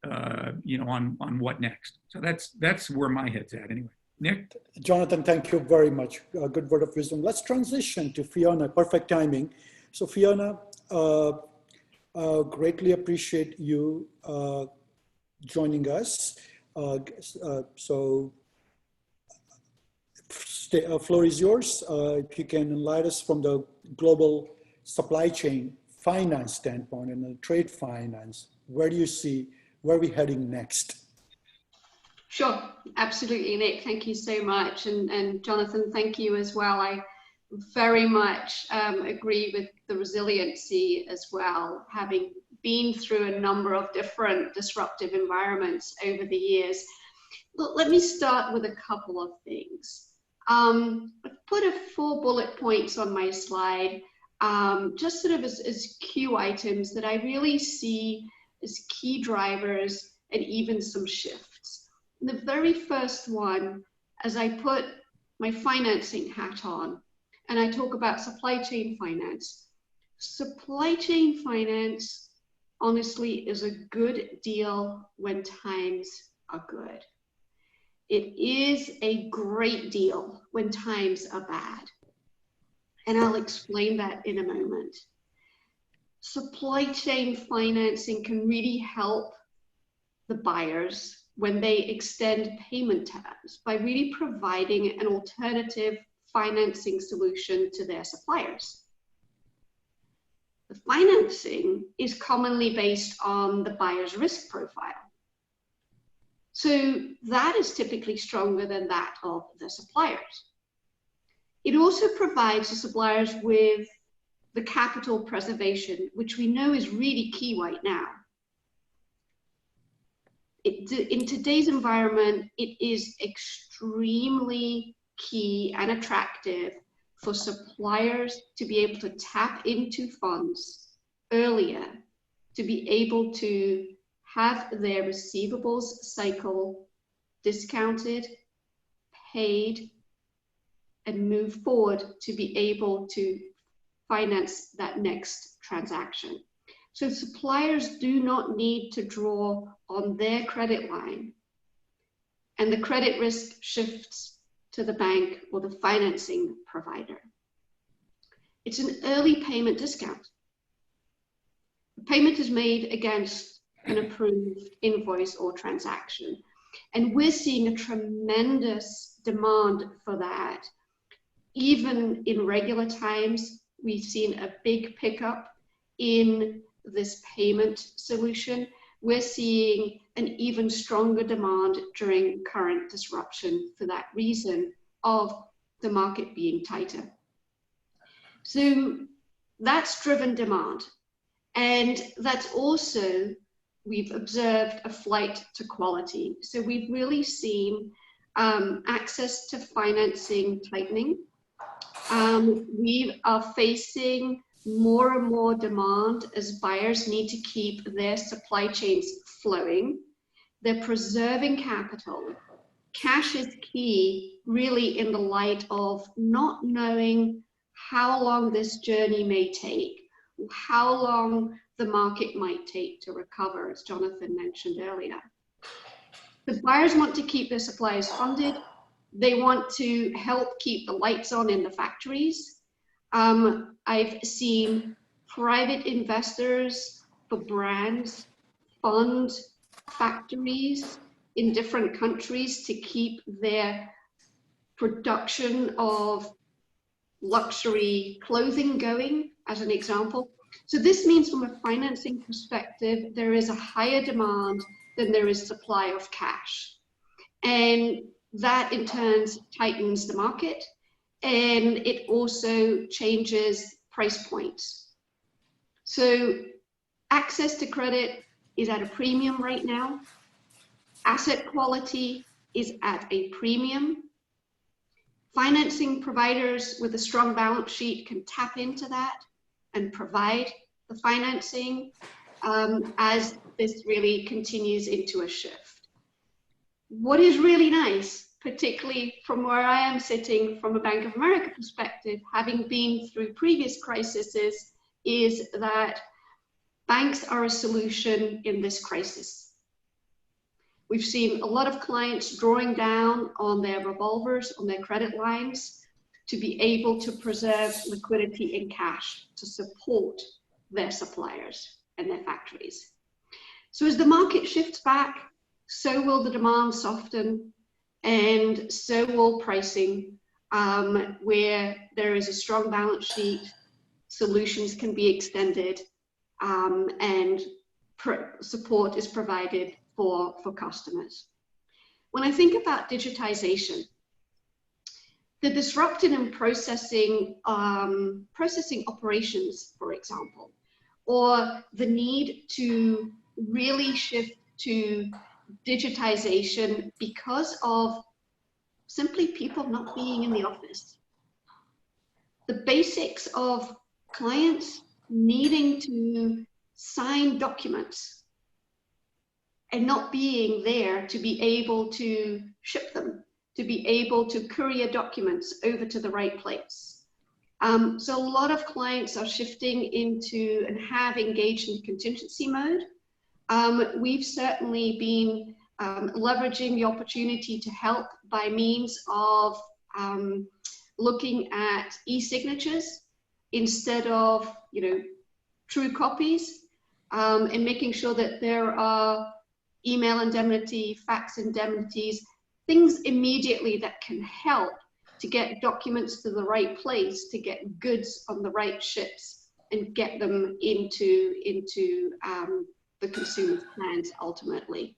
what next. So that's where my head's at anyway. Nick? Jonathan, thank you very much. A good word of wisdom. Let's transition to Fiona, perfect timing. So Fiona, greatly appreciate you joining us. Floor is yours. If you can enlighten us from the global supply chain finance standpoint and the trade finance, where do you see, where are we heading next? Sure, absolutely, Nick. Thank you so much. And Jonathan, thank you as well. I very much agree with the resiliency as well, having been through a number of different disruptive environments over the years. Let me start with a couple of things. I've put 4 bullet points on my slide, just sort of as cue items that I really see as key drivers and even some shifts. The very first one, as I put my financing hat on, and I talk about supply chain finance. Supply chain finance, honestly, is a good deal when times are good. It is a great deal when times are bad. And I'll explain that in a moment. Supply chain financing can really help the buyers when they extend payment terms by really providing an alternative financing solution to their suppliers. The financing is commonly based on the buyer's risk profile. So that is typically stronger than that of the suppliers. It also provides the suppliers with the capital preservation, which we know is really key right now. In today's environment, it is extremely key and attractive for suppliers to be able to tap into funds earlier, to be able to have their receivables cycle discounted, paid, and move forward to be able to finance that next transaction. So suppliers do not need to draw on their credit line, and the credit risk shifts to the bank or the financing provider. It's an early payment discount. The payment is made against an approved invoice or transaction, and we're seeing a tremendous demand for that. Even in regular times, we've seen a big pickup in this payment solution. We're seeing an even stronger demand during current disruption for that reason of the market being tighter. So that's driven demand. And that's also, we've observed a flight to quality. So we've really seen access to financing tightening. We are facing more and more demand as buyers need to keep their supply chains flowing. They're preserving capital. Cash is key, really, in the light of not knowing how long this journey may take, how long the market might take to recover, as Jonathan mentioned earlier. The buyers want to keep their suppliers funded. They want to help keep the lights on in the factories. I've seen private investors for brands fund factories in different countries to keep their production of luxury clothing going, as an example. So this means from a financing perspective, there is a higher demand than there is supply of cash. And that in turn tightens the market, and it also changes price points. So access to credit is at a premium right now. Asset quality is at a premium. Financing providers with a strong balance sheet can tap into that and provide the financing as this really continues into a shift. What is really nice, particularly from where I am sitting from a Bank of America perspective, having been through previous crises, is that banks are a solution in this crisis. We've seen a lot of clients drawing down on their revolvers, on their credit lines, to be able to preserve liquidity in cash to support their suppliers and their factories. So as the market shifts back, so will the demand soften, and so will pricing, where there is a strong balance sheet, solutions can be extended, and support is provided for customers. When I think about digitization, the disruption in processing operations, for example, or the need to really shift to digitization because of simply people not being in the office. The basics of clients needing to sign documents and not being there to be able to ship them, to be able to courier documents over to the right place. So a lot of clients are shifting into and have engaged in contingency mode. We've certainly been leveraging the opportunity to help by means of looking at e-signatures instead of, true copies, and making sure that there are email indemnity, fax indemnities, things immediately that can help to get documents to the right place, to get goods on the right ships and get them into the consumer's hands ultimately.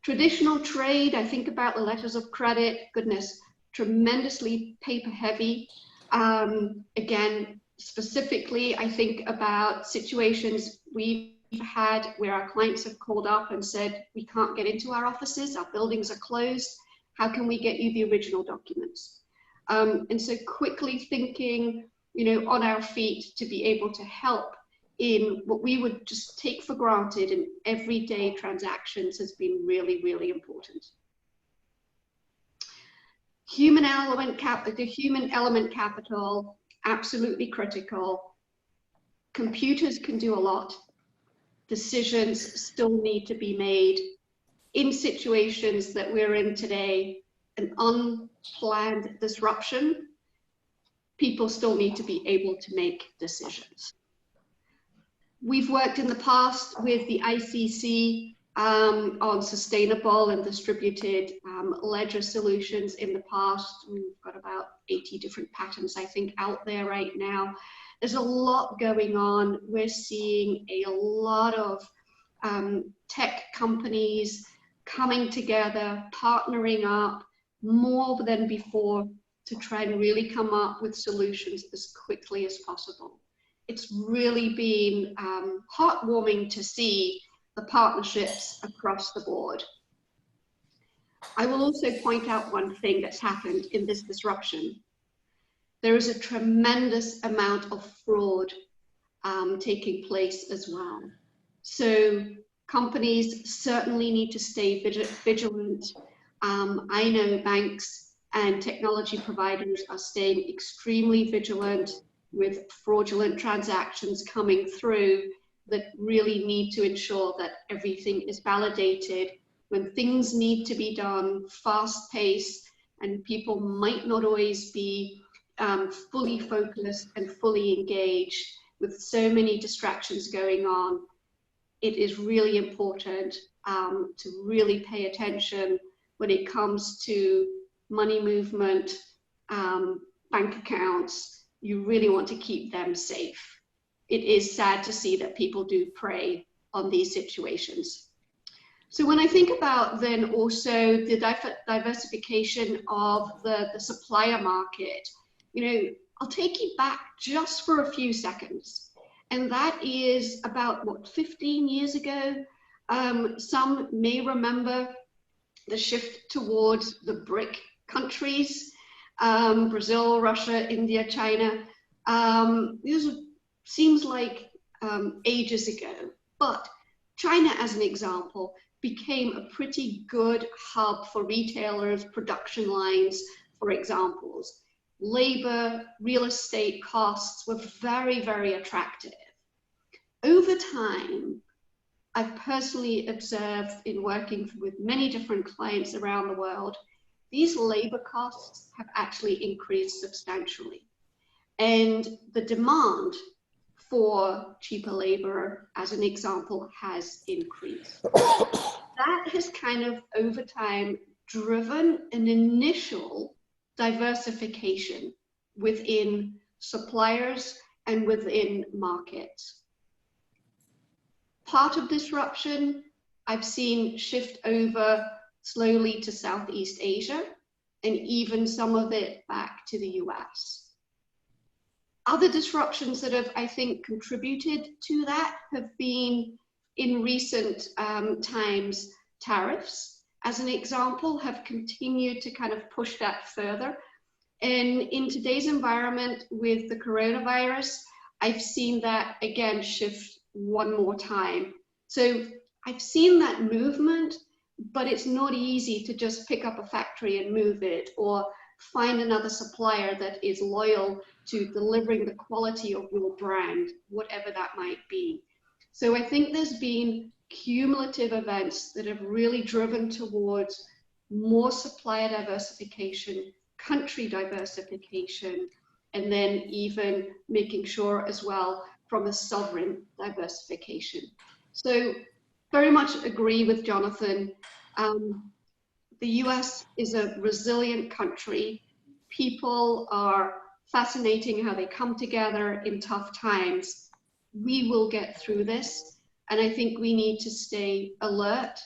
Traditional trade, I think about the letters of credit, goodness, tremendously paper heavy. Again, specifically, I think about situations we've had where our clients have called up and said, we can't get into our offices, our buildings are closed, how can we get you the original documents? And so quickly thinking, on our feet to be able to help in what we would just take for granted in everyday transactions has been really, really important. The human element capital, absolutely critical. Computers can do a lot. Decisions still need to be made in situations that we're in today, an unplanned disruption. People still need to be able to make decisions. We've worked in the past with the ICC on sustainable and distributed ledger solutions in the past. We've got about 80 different patents, I think, out there right now. There's a lot going on. We're seeing a lot of tech companies coming together, partnering up more than before to try and really come up with solutions as quickly as possible. It's really been heartwarming to see the partnerships across the board. I will also point out one thing that's happened in this disruption. There is a tremendous amount of fraud taking place as well. So companies certainly need to stay vigilant. I know banks and technology providers are staying extremely vigilant with fraudulent transactions coming through that really need to ensure that everything is validated. When things need to be done fast paced and people might not always be fully focused and fully engaged with so many distractions going on, it is really important to really pay attention when it comes to money movement, bank accounts. You really want to keep them safe. It is sad to see that people do prey on these situations. So when I think about then also the diversification of the supplier market, you know, I'll take you back just for a few seconds. And that is about, what, 15 years ago? Some may remember the shift towards the BRIC countries, Brazil, Russia, India, China. This seems like ages ago, but China, as an example, became a pretty good hub for retailers, production lines, for examples. Labor, real estate costs were very, very attractive. Over time, I've personally observed in working with many different clients around the world, these labor costs have actually increased substantially. And the demand for cheaper labor, as an example, has increased. That has kind of, over time, driven an initial diversification within suppliers and within markets. Part of disruption I've seen shift over slowly to Southeast Asia, and even some of it back to the US. Other disruptions that have, I think, contributed to that have been, in recent times, tariffs, as an example, have continued to kind of push that further. And in today's environment with the coronavirus, I've seen that again shift one more time. So I've seen that movement, but it's not easy to just pick up a factory and move it, or find another supplier that is loyal to delivering the quality of your brand, whatever that might be. So I think there's been cumulative events that have really driven towards more supplier diversification, country diversification, and then even making sure as well from a sovereign diversification. So very much agree with Jonathan. The US is a resilient country. People are fascinating how they come together in tough times. We will get through this. And I think we need to stay alert.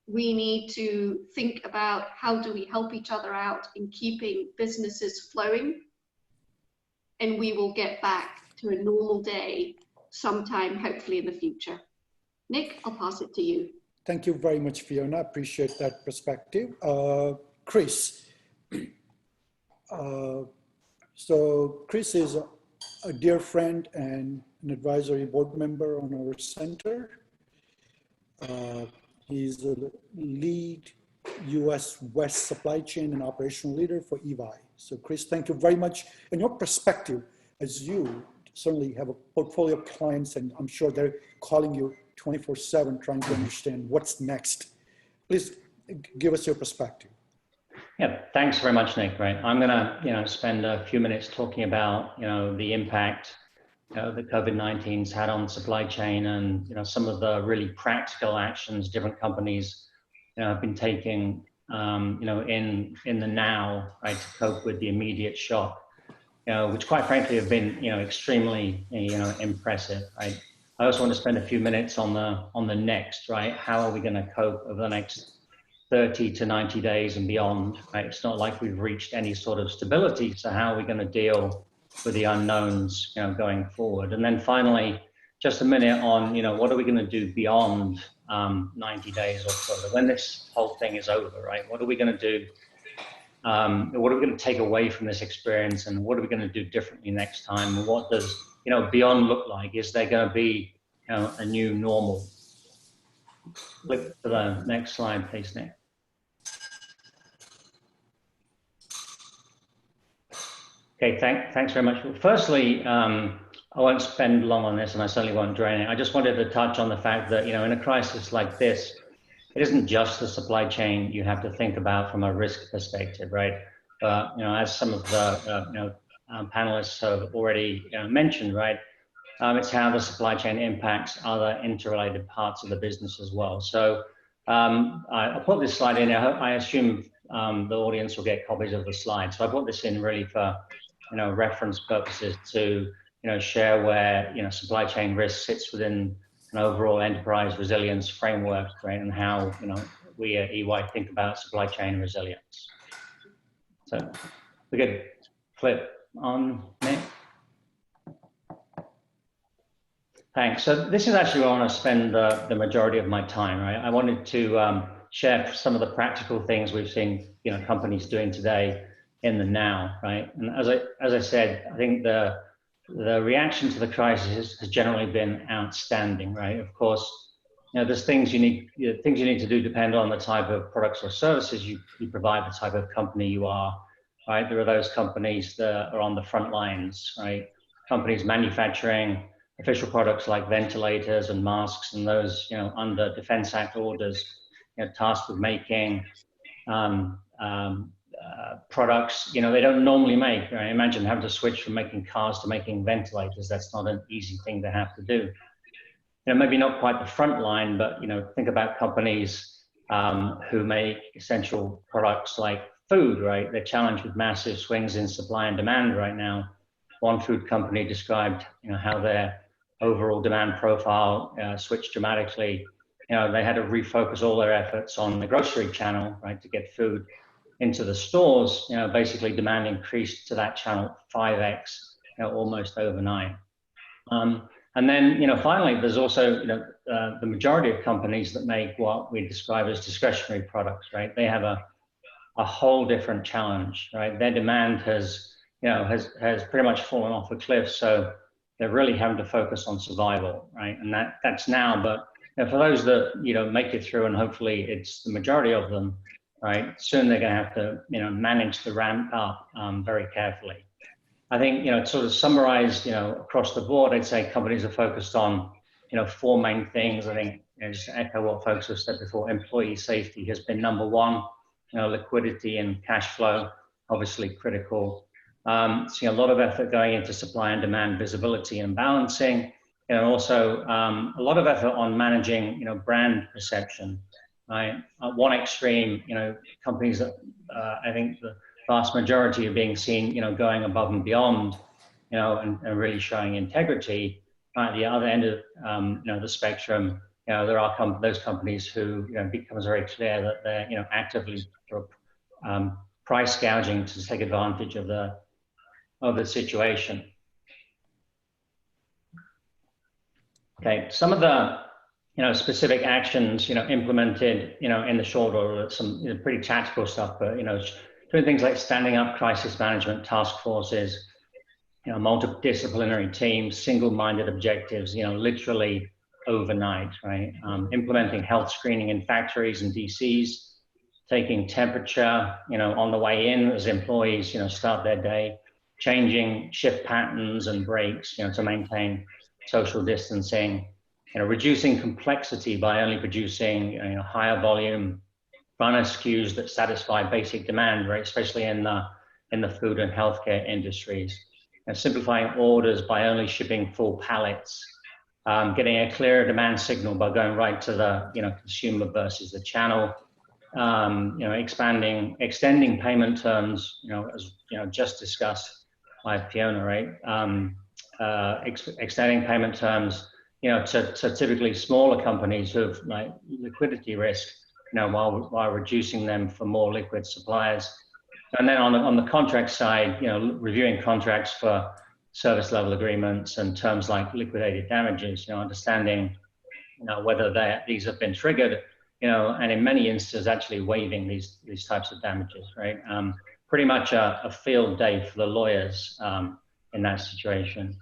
We need to think about how do we help each other out in keeping businesses flowing. And we will get back to a normal day sometime, hopefully in the future. Nick, I'll pass it to you. Thank you very much, Fiona. I appreciate that perspective. Chris. So Chris is a dear friend and an advisory board member on our center. He's the lead US West supply chain and operational leader for EY. So Chris, thank you very much. And your perspective, as you certainly have a portfolio of clients, and I'm sure they're calling you 24/7 trying to understand what's next. Please give us your perspective. Yeah, thanks very much, Nick. Right, I'm gonna spend a few minutes talking about the impact that COVID-19's had on supply chain, and some of the really practical actions different companies have been taking in the now, right, to cope with the immediate shock, which quite frankly have been extremely impressive. Right. I also want to spend a few minutes on the next, right? How are we going to cope over the next 30 to 90 days and beyond, right? It's not like we've reached any sort of stability. So how are we going to deal with the unknowns, going forward? And then finally, just a minute on, what are we going to do beyond 90 days or further when this whole thing is over, right? What are we going to do? What are we going to take away from this experience, and what are we going to do differently next time? And what does beyond look like? Is there going to be a new normal? Flip to the next slide, please, Nick. Okay, thanks very much. Firstly, I won't spend long on this, and I certainly won't drain it. I just wanted to touch on the fact that in a crisis like this, it isn't just the supply chain you have to think about from a risk perspective, right? As some of the panelists have already mentioned, right, it's how the supply chain impacts other interrelated parts of the business as well. So I'll put this slide in. I assume the audience will get copies of the slides. So I put this in really for, reference purposes to, share where, supply chain risk sits within an overall enterprise resilience framework, right? And how, we at EY think about supply chain resilience. So we could flip on, Nick. Thanks. So this is actually where I want to spend the majority of my time, right? I wanted to share some of the practical things we've seen, companies doing today in the now, right? And as I said, I think the reaction to the crisis has generally been outstanding, right? Of course, there's things you need to do depend on the type of products or services you provide, the type of company you are, right? There are those companies that are on the front lines, right? Companies manufacturing official products like ventilators and masks, and those, under Defense Act orders, tasked with making products, they don't normally make. Right? Imagine having to switch from making cars to making ventilators. That's not an easy thing to have to do. Maybe not quite the front line, but think about companies who make essential products like food, right? They're challenged with massive swings in supply and demand right now. One food company described, how their overall demand profile switched dramatically. They had to refocus all their efforts on the grocery channel, right, to get food into the stores. Basically demand increased to that channel 5x, almost overnight. And then, finally, there's also, the majority of companies that make what we describe as discretionary products, right? They have a whole different challenge, right? Their demand has pretty much fallen off a cliff. So they're really having to focus on survival, right? And that's now, but for those that, make it through, and hopefully it's the majority of them, right? Soon they're going to have to, manage the ramp up very carefully. I think, sort of summarized, across the board, I'd say companies are focused on, 4 main things. I think, just to echo what folks have said before, employee safety has been number 1. Liquidity and cash flow, obviously critical. Seeing a lot of effort going into supply and demand visibility and balancing, and also a lot of effort on managing, brand perception. Right? At one extreme, companies that I think the vast majority are being seen, going above and beyond, and really showing integrity. At the other end of, the spectrum, there are those companies who, it becomes very clear that they're, actively price gouging to take advantage of the situation. Okay, some of the specific actions implemented in the short order, some pretty tactical stuff, but doing things like standing up crisis management task forces, multidisciplinary teams, single-minded objectives, literally overnight, right? Implementing health screening in factories and DCs, taking temperature, on the way in as employees, start their day, changing shift patterns and breaks, to maintain social distancing, reducing complexity by only producing, higher volume runner SKUs that satisfy basic demand, right? Especially in the food and healthcare industries, and simplifying orders by only shipping full pallets, getting a clearer demand signal by going right to the, consumer versus the channel, extending payment terms, as just discussed by Fiona, right? Extending payment terms, to typically smaller companies who have like liquidity risk, while reducing them for more liquid suppliers. And then on the contract side, reviewing contracts for service level agreements and terms like liquidated damages, understanding, whether these have been triggered, and in many instances actually waiving these types of damages, right? Pretty much a field day for the lawyers in that situation.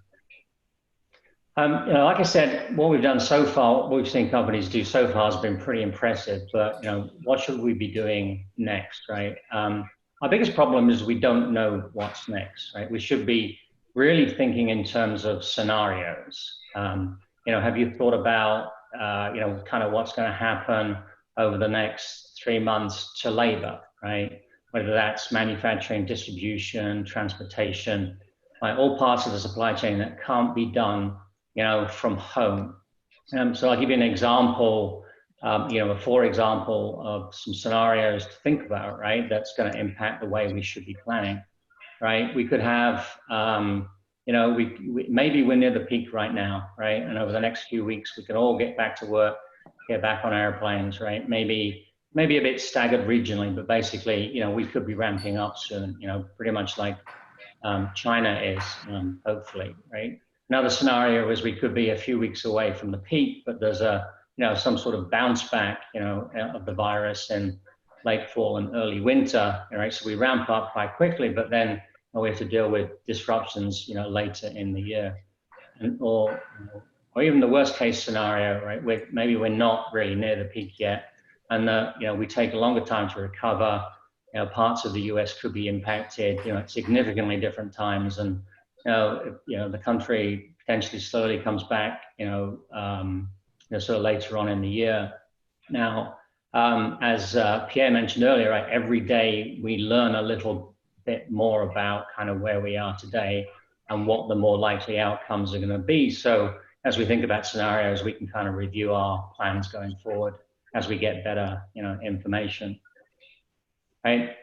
Like I said, what we've done so far, what we've seen companies do so far has been pretty impressive, but what should we be doing next, right? Our biggest problem is we don't know what's next, right? We should be really thinking in terms of scenarios. Have you thought about, kind of what's going to happen over the next 3 months to labor, right? Whether that's manufacturing, distribution, transportation, right? All parts of the supply chain that can't be done from home. So I'll give you an example, for example, of some scenarios to think about, right? That's going to impact the way we should be planning, right? We could have, maybe we're near the peak right now, right? And over the next few weeks, we can all get back to work, get back on airplanes, right? Maybe a bit staggered regionally, but basically, we could be ramping up soon, pretty much like China is, hopefully, right? Another scenario is we could be a few weeks away from the peak, but there's some sort of bounce back, of the virus in late fall and early winter, right? So we ramp up quite quickly, but then we have to deal with disruptions, later in the year, or even the worst case scenario, right? Maybe we're not really near the peak yet, and we take a longer time to recover. Parts of the U.S. could be impacted, at significantly different times, and the country potentially slowly comes back, sort of later on in the year. Now, as Pierre mentioned earlier, right, every day we learn a little bit more about kind of where we are today and what the more likely outcomes are going to be. So as we think about scenarios, we can kind of review our plans going forward as we get better, information. Right.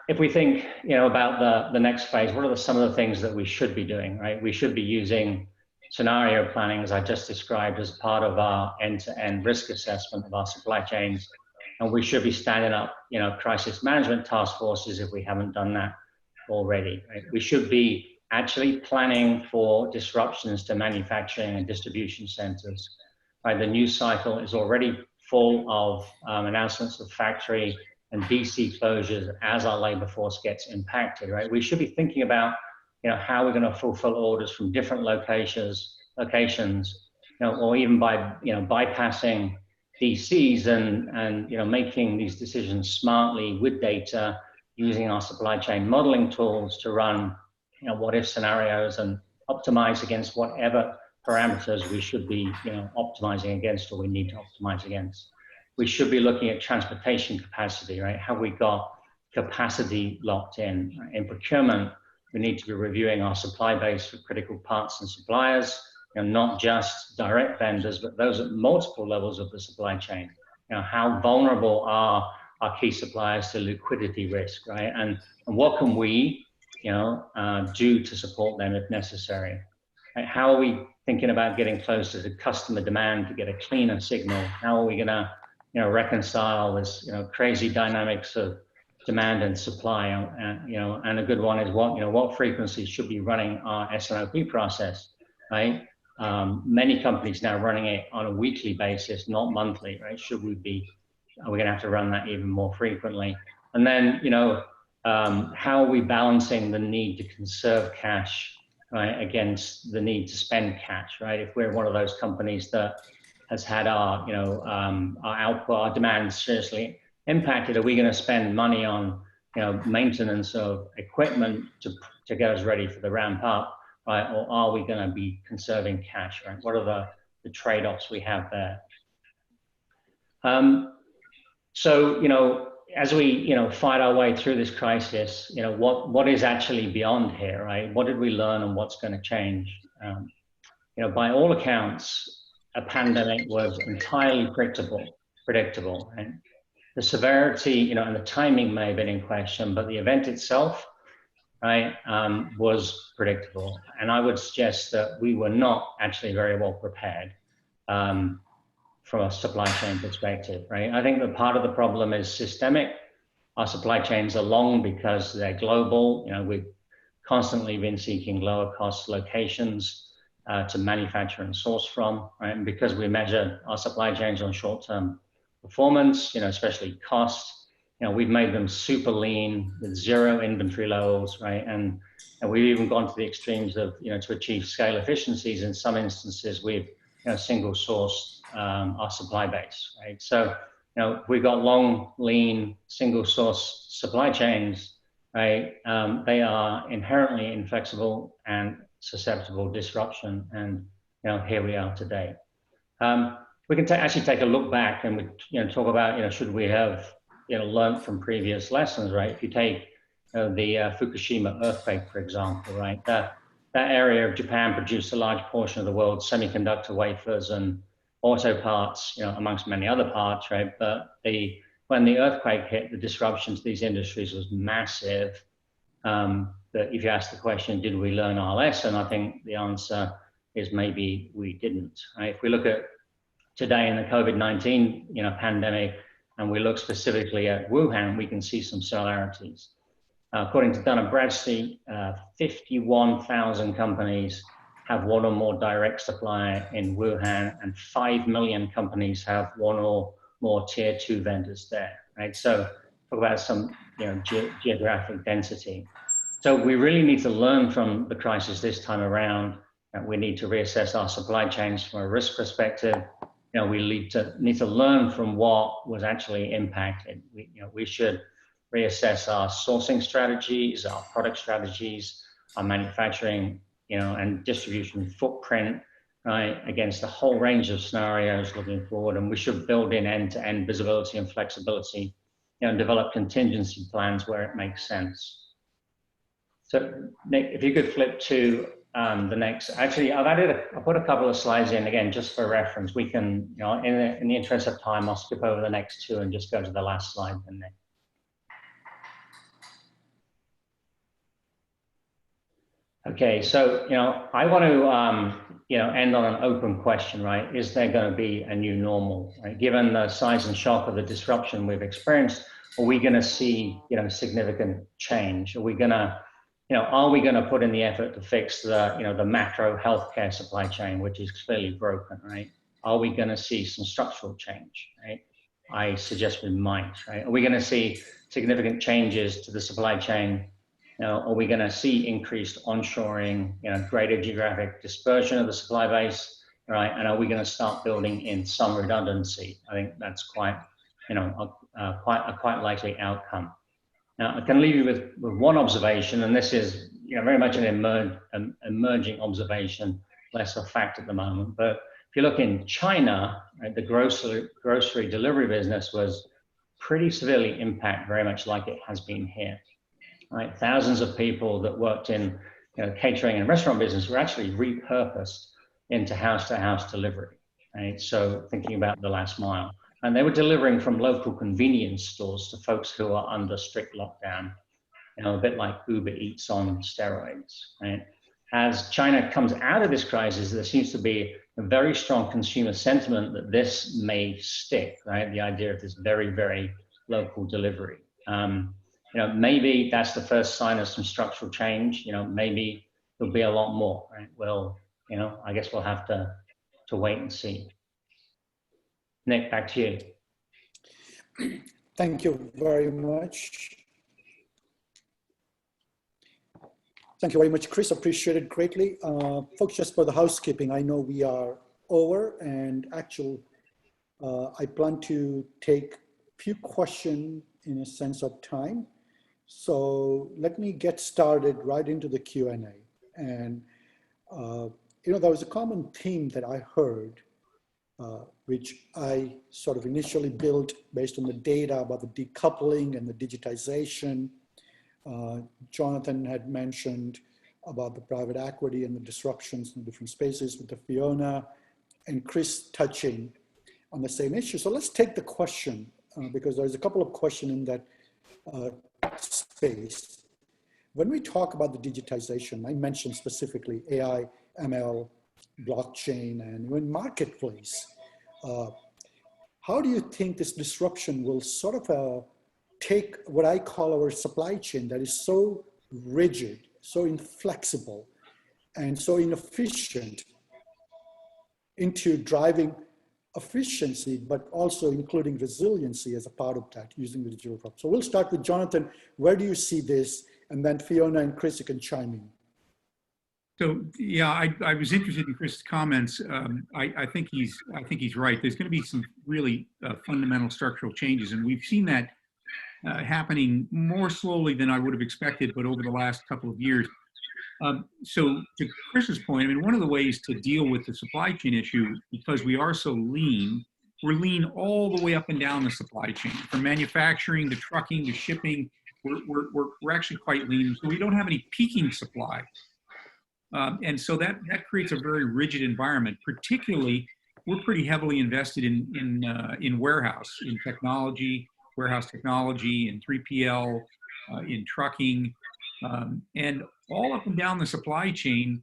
If we think, about the next phase, what are some of the things that we should be doing, right? We should be using scenario planning, as I just described, as part of our end-to-end risk assessment of our supply chains. And we should be standing up, crisis management task forces if we haven't done that already, right? We should be actually planning for disruptions to manufacturing and distribution centers, right? The news cycle is already full of announcements of factory and DC closures as our labor force gets impacted, right? We should be thinking about, how we're going to fulfill orders from different locations, or even by, bypassing DCs and making these decisions smartly with data, using our supply chain modeling tools to run, what if scenarios and optimize against whatever parameters we should be, optimizing against or we need to optimize against. We should be looking at transportation capacity, right? Have we got capacity locked in? In procurement, we need to be reviewing our supply base for critical parts and suppliers, not just direct vendors, but those at multiple levels of the supply chain. How vulnerable are our key suppliers to liquidity risk, right? And what can we, do to support them if necessary? Right? How are we thinking about getting closer to customer demand to get a cleaner signal? How are we going to, reconcile this, crazy dynamics of demand and supply? And a good one is what frequency should be running our S&OP process, right? Many companies now running it on a weekly basis, not monthly, right? Are we going to have to run that even more frequently? And then, how are we balancing the need to conserve cash, right, against the need to spend cash, right? If we're one of those companies that has had our, our output, our demand seriously impacted, are we going to spend money on, maintenance of equipment to get us ready for the ramp up, right? Or are we going to be conserving cash, right? What are the trade-offs we have there? So, as we, fight our way through this crisis, what is actually beyond here, right? What did we learn and what's going to change? By all accounts, a pandemic was entirely predictable, right? The severity, and the timing may have been in question, but the event itself, right, was predictable. And I would suggest that we were not actually very well prepared from a supply chain perspective, right? I think that part of the problem is systemic. Our supply chains are long because they're global. We've constantly been seeking lower cost locations to manufacture and source from, right? And because we measure our supply chains on short-term performance, especially cost, we've made them super lean with zero inventory levels, right? And we've even gone to the extremes of, to achieve scale efficiencies. In some instances, we've, single sourced our supply base, right? So, we've got long, lean, single source supply chains, right? They are inherently inflexible and susceptible disruption, and here we are today. We can actually take a look back and we talk about should we have learned from previous lessons, right? If you take the Fukushima earthquake, for example, right, that that area of Japan produced a large portion of the world's semiconductor wafers and auto parts, you know, amongst many other parts, right? But when the earthquake hit, the disruption to these industries was massive. But if you ask the question, did we learn our lesson? I think the answer is maybe we didn't. Right? If we look at today in the COVID-19, you know, pandemic, and we look specifically at Wuhan, we can see some similarities. According to Dun & Bradstreet, 51,000 companies have one or more direct supplier in Wuhan, and 5 million companies have one or more tier 2 vendors there, right? So talk about some, you know, geographic density. So we really need to learn from the crisis this time around, and we need to reassess our supply chains from a risk perspective. You know, we need to learn from what was actually impacted. We should reassess our sourcing strategies, our product strategies, our manufacturing, you know, and distribution footprint, right, against a whole range of scenarios looking forward. And we should build in end-to-end visibility and flexibility, you know, and develop contingency plans where it makes sense. So Nick, if you could flip to the next, actually, I put a couple of slides in again, just for reference. We can, you know, in the interest of time, I'll skip over the next two and just go to the last slide then, Nick. Okay, so, you know, I want to, you know, end on an open question, right? Is there going to be a new normal, right? Given the size and shock of the disruption we've experienced, are we going to see, you know, significant change? Are we going to, you know, are we going to put in the effort to fix the, you know, the macro healthcare supply chain, which is clearly broken, right? Are we going to see some structural change, right? I suggest we might, right? Are we going to see significant changes to the supply chain? You know, are we going to see increased onshoring, you know, greater geographic dispersion of the supply base, right? And are we going to start building in some redundancy? I think that's quite, you know, quite likely outcome. Now, I can leave you with one observation, and this is, you know, very much an emerging observation, less a fact at the moment. But if you look in China, right, the grocery delivery business was pretty severely impacted, very much like it has been here. Right, thousands of people that worked in, you know, catering and restaurant business were actually repurposed into house-to-house delivery. Right, so thinking about the last mile, and they were delivering from local convenience stores to folks who are under strict lockdown. You know, a bit like Uber Eats on steroids. Right, as China comes out of this crisis, there seems to be a very strong consumer sentiment that this may stick. Right, the idea of this very, very local delivery. You know, maybe that's the first sign of some structural change. You know, maybe there'll be a lot more, right? Well, you know, I guess we'll have to wait and see. Nick, back to you. Thank you very much. Thank you very much, Chris. Appreciate it greatly. Folks, just for the housekeeping, I know we are over, and actually, I plan to take a few questions in a sense of time. So let me get started right into the Q&A. And, you know, there was a common theme that I heard, which I sort of initially built based on the data about the decoupling and the digitization. Jonathan had mentioned about the private equity and the disruptions in different spaces with the Fiona, and Chris touching on the same issue. So let's take the question, because there's a couple of questions in that space. When we talk about the digitization, I mentioned specifically AI, ML, blockchain, and even marketplace. How do you think this disruption will sort of take what I call our supply chain that is so rigid, so inflexible, and so inefficient into driving efficiency, but also including resiliency as a part of that using the digital problem? So we'll start with Jonathan. Where do you see this? And then Fiona and Chris, you can chime in. So yeah, I was interested in Chris's comments. I think he's right. There's going to be some really fundamental structural changes, and we've seen that happening more slowly than I would have expected, but over the last couple of years. So to Chris's point, I mean, one of the ways to deal with the supply chain issue, because we are so lean, we're lean all the way up and down the supply chain, from manufacturing to trucking to shipping. We're actually quite lean, so we don't have any peaking supply. And so that creates a very rigid environment. Particularly, we're pretty heavily invested in warehouse, in technology, warehouse technology, in 3PL, in trucking, and all up and down the supply chain.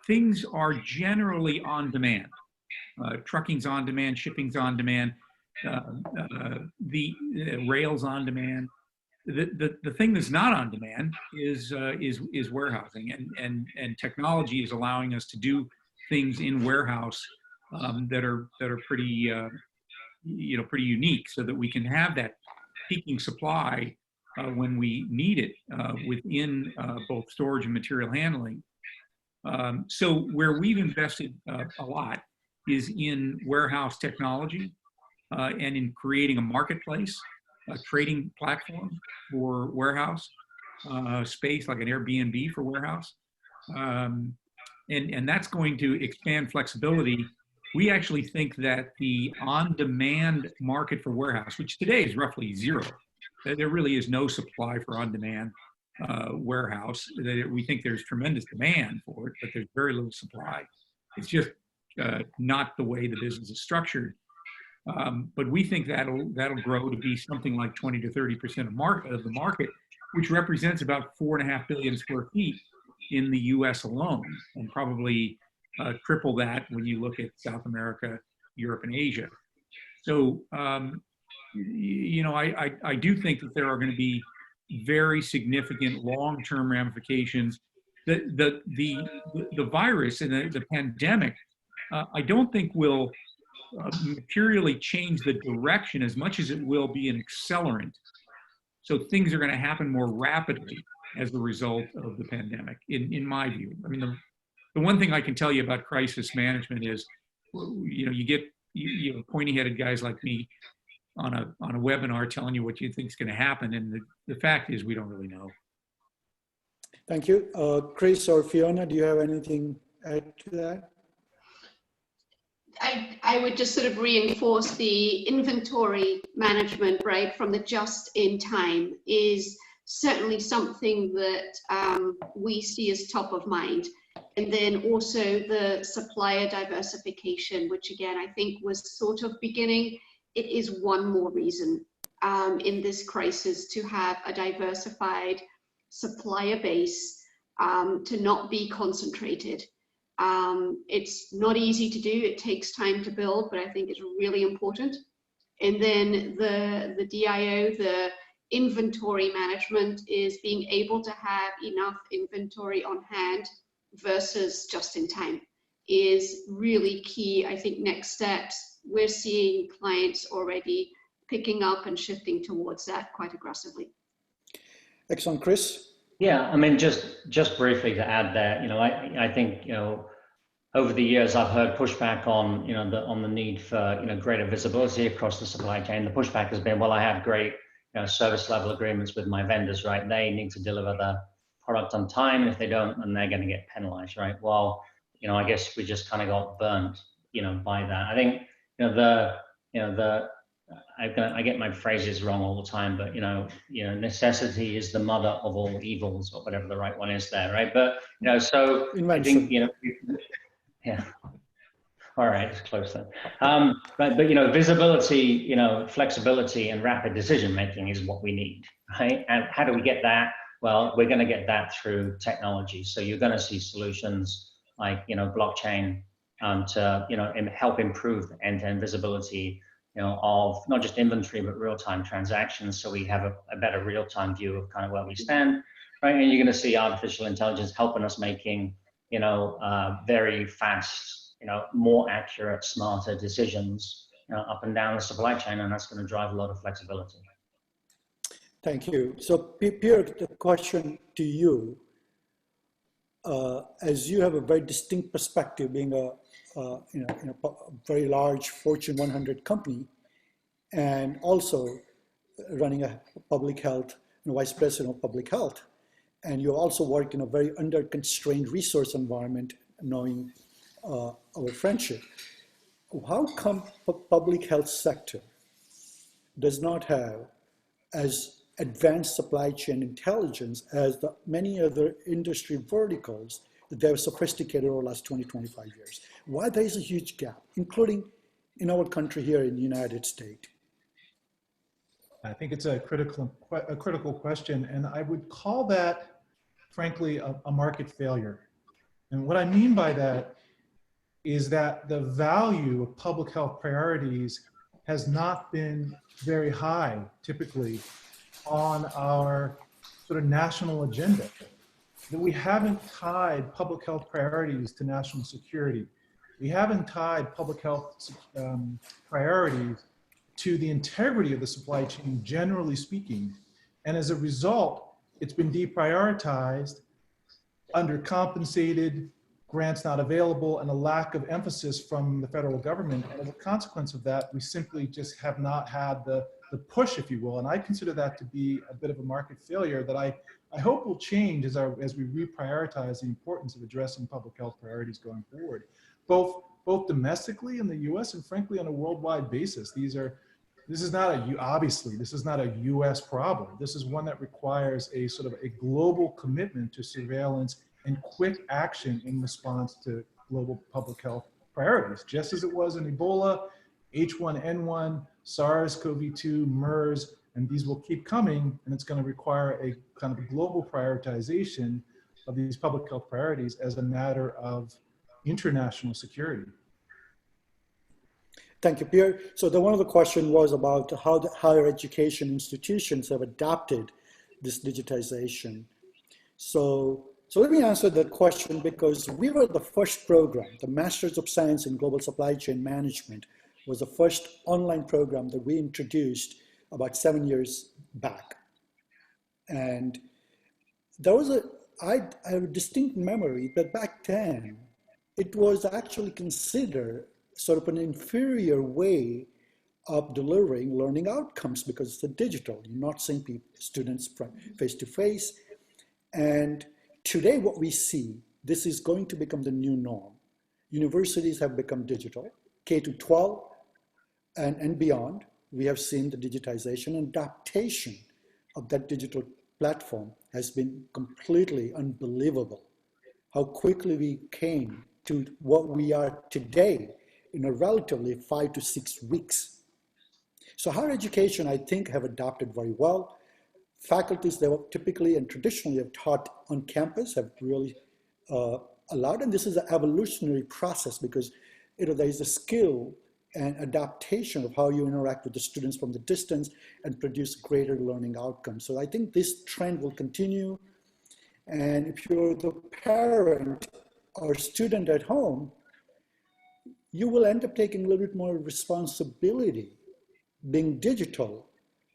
Things are generally on demand. Trucking's on demand, shipping's on demand, the rail's on demand. The thing that's not on demand is warehousing, and technology is allowing us to do things in warehouse that are pretty pretty unique, so that we can have that peaking supply when we need it within both storage and material handling. So where we've invested a lot is in warehouse technology and in creating a marketplace, a trading platform for warehouse space, like an Airbnb for warehouse. And that's going to expand flexibility. We actually think that the on-demand market for warehouse, which today is roughly zero, there really is no supply for on-demand warehouse. We think there's tremendous demand for it, but there's very little supply. It's just not the way the business is structured. But we think that'll grow to be something like 20 to 30% of the market, which represents about 4.5 billion square feet in the U.S. alone, and probably triple that when you look at South America, Europe, and Asia. So, you know, I do think that there are going to be very significant long-term ramifications. The virus and the pandemic, I don't think will materially change the direction as much as it will be an accelerant. So things are going to happen more rapidly as a result of the pandemic, in my view. I mean, the one thing I can tell you about crisis management is, you know, you get pointy-headed guys like me on a webinar telling you what you think is going to happen, and the fact is we don't really know. Thank you. Chris or Fiona, do you have anything to add to that? I would just sort of reinforce the inventory management, right, from the just in time is certainly something that we see as top of mind. And then also the supplier diversification, which again, I think was sort of beginning. It is one more reason in this crisis to have a diversified supplier base, to not be concentrated. It's not easy to do, it takes time to build, but I think it's really important. And then the DIO, the inventory management, is being able to have enough inventory on hand versus just in time is really key. I think next steps, we're seeing clients already picking up and shifting towards that quite aggressively. Excellent. Chris? Yeah, I mean, just briefly to add there, you know, I think, you know, over the years I've heard pushback on, you know, on the need for, you know, greater visibility across the supply chain. The pushback has been, well, I have great, you know, service level agreements with my vendors, right? They need to deliver the product on time, and if they don't, then they're going to get penalized, right? Well, you know, I guess we just kind of got burnt, you know, by that. I think, you know, I get my phrases wrong all the time, but you know, necessity is the mother of all evils, or whatever the right one is there, right? But you know, so I think, you know, yeah. All right, it's close then. But you know, visibility, you know, flexibility, and rapid decision making is what we need, right? And how do we get that? Well, we're going to get that through technology. So you're going to see solutions like, you know, blockchain to, you know, help improve the end-to-end visibility, you know, of not just inventory, but real-time transactions. So we have a better real-time view of kind of where we stand, right? And you're going to see artificial intelligence helping us making, you know, very fast, you know, more accurate, smarter decisions, you know, up and down the supply chain. And that's going to drive a lot of flexibility. Thank you. So Pierre, the question to you, as you have a very distinct perspective, being a very large Fortune 100 company, and also running a public health, vice president of public health, and you also worked in a very under-constrained resource environment, knowing our friendship. How come public health sector does not have as advanced supply chain intelligence as the many other industry verticals that they have sophisticated over the last 20, 25 years. Why there is a huge gap, including in our country here in the United States? I think it's a critical question, and I would call that, frankly, a market failure. And what I mean by that is that the value of public health priorities has not been very high, typically, on our sort of national agenda. That we haven't tied public health priorities to national security. We haven't tied public health priorities to the integrity of the supply chain, generally speaking. And as a result, it's been deprioritized, undercompensated, grants not available, and a lack of emphasis from the federal government. And as a consequence of that, we simply just have not had the push, if you will. And I consider that to be a bit of a market failure that I hope will change as we reprioritize the importance of addressing public health priorities going forward, both domestically in the US and frankly on a worldwide basis. This is not a US problem. This is one that requires a sort of a global commitment to surveillance and quick action in response to global public health priorities, just as it was in Ebola, H1N1, SARS CoV-2, MERS, and these will keep coming, and it's going to require a kind of global prioritization of these public health priorities as a matter of international security. Thank you, Pierre. So one of the questions was about how the higher education institutions have adopted this digitization. So let me answer that question, because we were the first program. The Masters of Science in Global Supply Chain Management was the first online program that we introduced about 7 years back. And there was I have a distinct memory that back then, it was actually considered sort of an inferior way of delivering learning outcomes because it's a digital. You're not seeing students face to face. And today what we see, this is going to become the new norm. Universities have become digital, K-12 and beyond. We have seen the digitization and adaptation of that digital platform has been completely unbelievable. How quickly we came to what we are today in a relatively 5 to 6 weeks. So higher education, I think, have adapted very well. Faculties that typically and traditionally have taught on campus have really allowed, and this is an evolutionary process because there is a skill and adaptation of how you interact with the students from the distance and produce greater learning outcomes. So I think this trend will continue. And if you're the parent or student at home, you will end up taking a little bit more responsibility being digital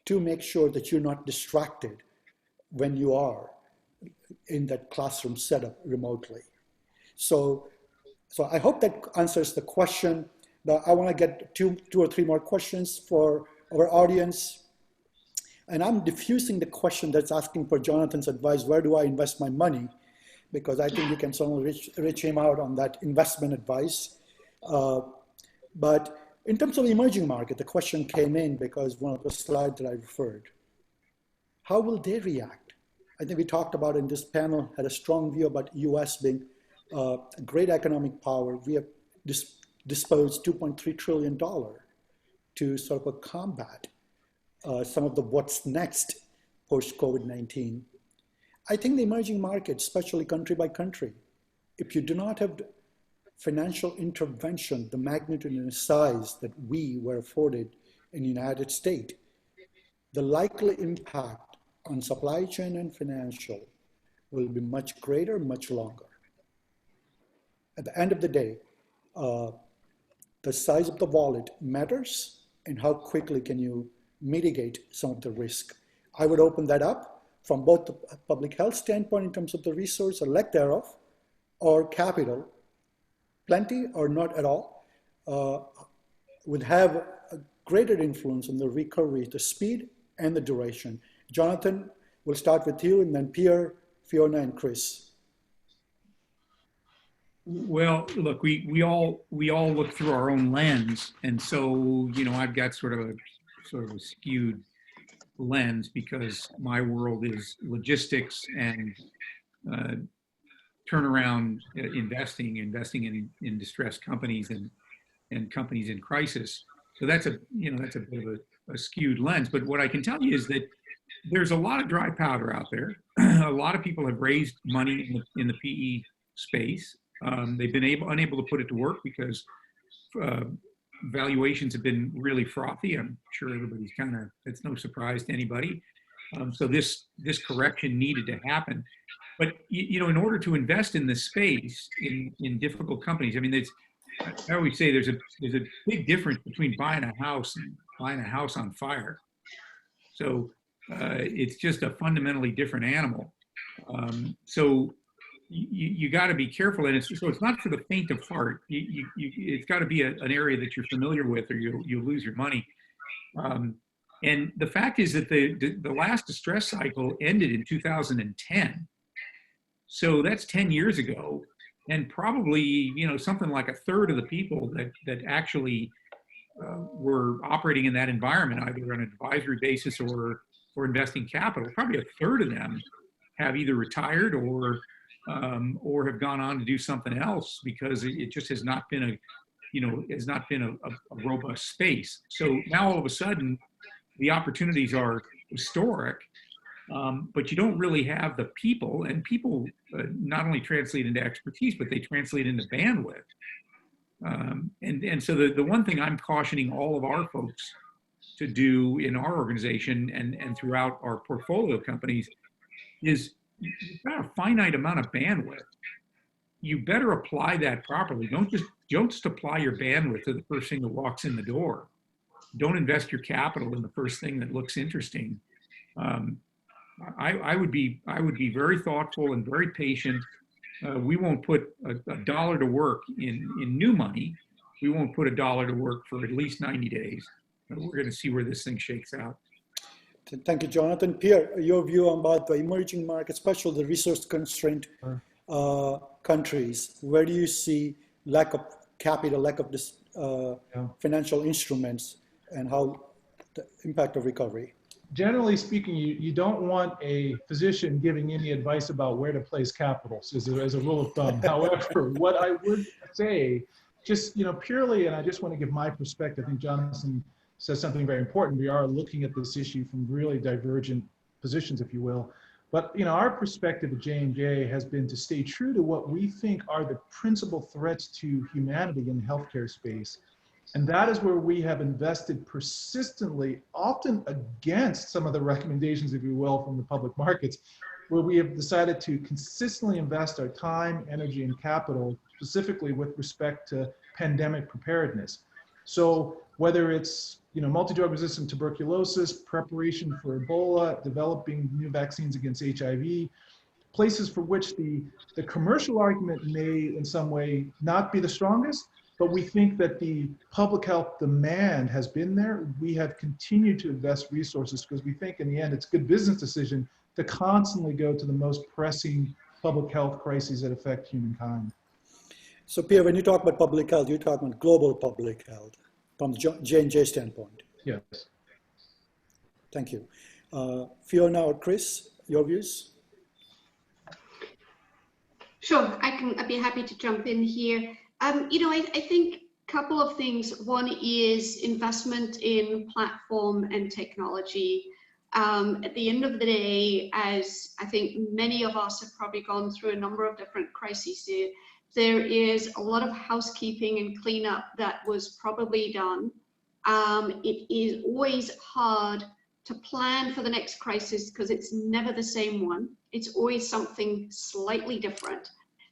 to make sure that you're not distracted when you are in that classroom setup remotely. So I hope that answers the question. But I want to get two or three more questions for our audience. And I'm diffusing the question that's asking for Jonathan's advice, where do I invest my money? Because I think you can certainly reach him out on that investment advice. But in terms of the emerging market, the question came in because one of the slides that I referred. How will they react? I think we talked about in this panel, had a strong view about US being a great economic power. We have disposed $2.3 trillion to sort of combat some of the what's next post-COVID-19. I think the emerging markets, especially country by country, if you do not have financial intervention, the magnitude and the size that we were afforded in the United States, the likely impact on supply chain and financial will be much greater, much longer. At the end of the day, the size of the wallet matters and how quickly can you mitigate some of the risk. I would open that up from both the public health standpoint in terms of the resource or lack thereof, or capital, plenty or not at all, would have a greater influence on the recovery, the speed and the duration. Jonathan, we'll start with you, and then Pierre, Fiona, and Chris. Well, look, we all look through our own lens, and so I've got sort of a skewed lens because my world is logistics and turnaround investing in distressed companies and companies in crisis. So that's a that's a bit of a skewed lens. But what I can tell you is that there's a lot of dry powder out there. A lot of people have raised money in the PE space. They've been unable to put it to work because valuations have been really frothy. I'm sure everybody's it's no surprise to anybody. So this correction needed to happen. But in order to invest in this space in difficult companies, I mean, I always say there's a big difference between buying a house and buying a house on fire. So it's just a fundamentally different animal. So you got to be careful, and so it's not for the faint of heart. It's got to be an area that you're familiar with, or you'll lose your money. And the fact is that the last distress cycle ended in 2010. So that's 10 years ago, and probably something like a third of the people that actually were operating in that environment, either on an advisory basis or investing capital, probably a third of them have either retired or have gone on to do something else because it just has not been a robust space. So now all of a sudden, the opportunities are historic. But you don't really have the people, and people not only translate into expertise, but they translate into bandwidth. And so the one thing I'm cautioning all of our folks to do in our organization and throughout our portfolio companies is you've got a finite amount of bandwidth. You better apply that properly. Don't just apply your bandwidth to the first thing that walks in the door. Don't invest your capital in the first thing that looks interesting. I would be very thoughtful and very patient. We won't put a dollar to work in new money. We won't put a dollar to work for at least 90 days. We're going to see where this thing shakes out. Thank you, Jonathan. Pierre, your view about the emerging markets, especially the resource-constrained countries. Where do you see lack of capital, lack of this, financial instruments, and how the impact of recovery? Generally speaking, you don't want a physician giving any advice about where to place capital, as a rule of thumb. However, what I would say, just purely, and I just want to give my perspective, I think Jonathan says something very important. We are looking at this issue from really divergent positions, if you will. But our perspective at J&J has been to stay true to what we think are the principal threats to humanity in the healthcare space. And that is where we have invested persistently, often against some of the recommendations, if you will, from the public markets, where we have decided to consistently invest our time, energy, and capital, specifically with respect to pandemic preparedness. So whether it's multi-drug resistant tuberculosis, preparation for Ebola, developing new vaccines against HIV, places for which the commercial argument may in some way not be the strongest, but we think that the public health demand has been there. We have continued to invest resources because we think in the end it's a good business decision to constantly go to the most pressing public health crises that affect humankind. So Pierre, when you talk about public health, you're talking about global public health from the J&J standpoint. Yes. Thank you. Fiona or Chris, your views? Sure, I'd be happy to jump in here. I think a couple of things. One is investment in platform and technology. At the end of the day, as I think many of us have probably gone through a number of different crises here, there is a lot of housekeeping and cleanup that was probably done. It is always hard to plan for the next crisis because it's never the same one. It's always something slightly different.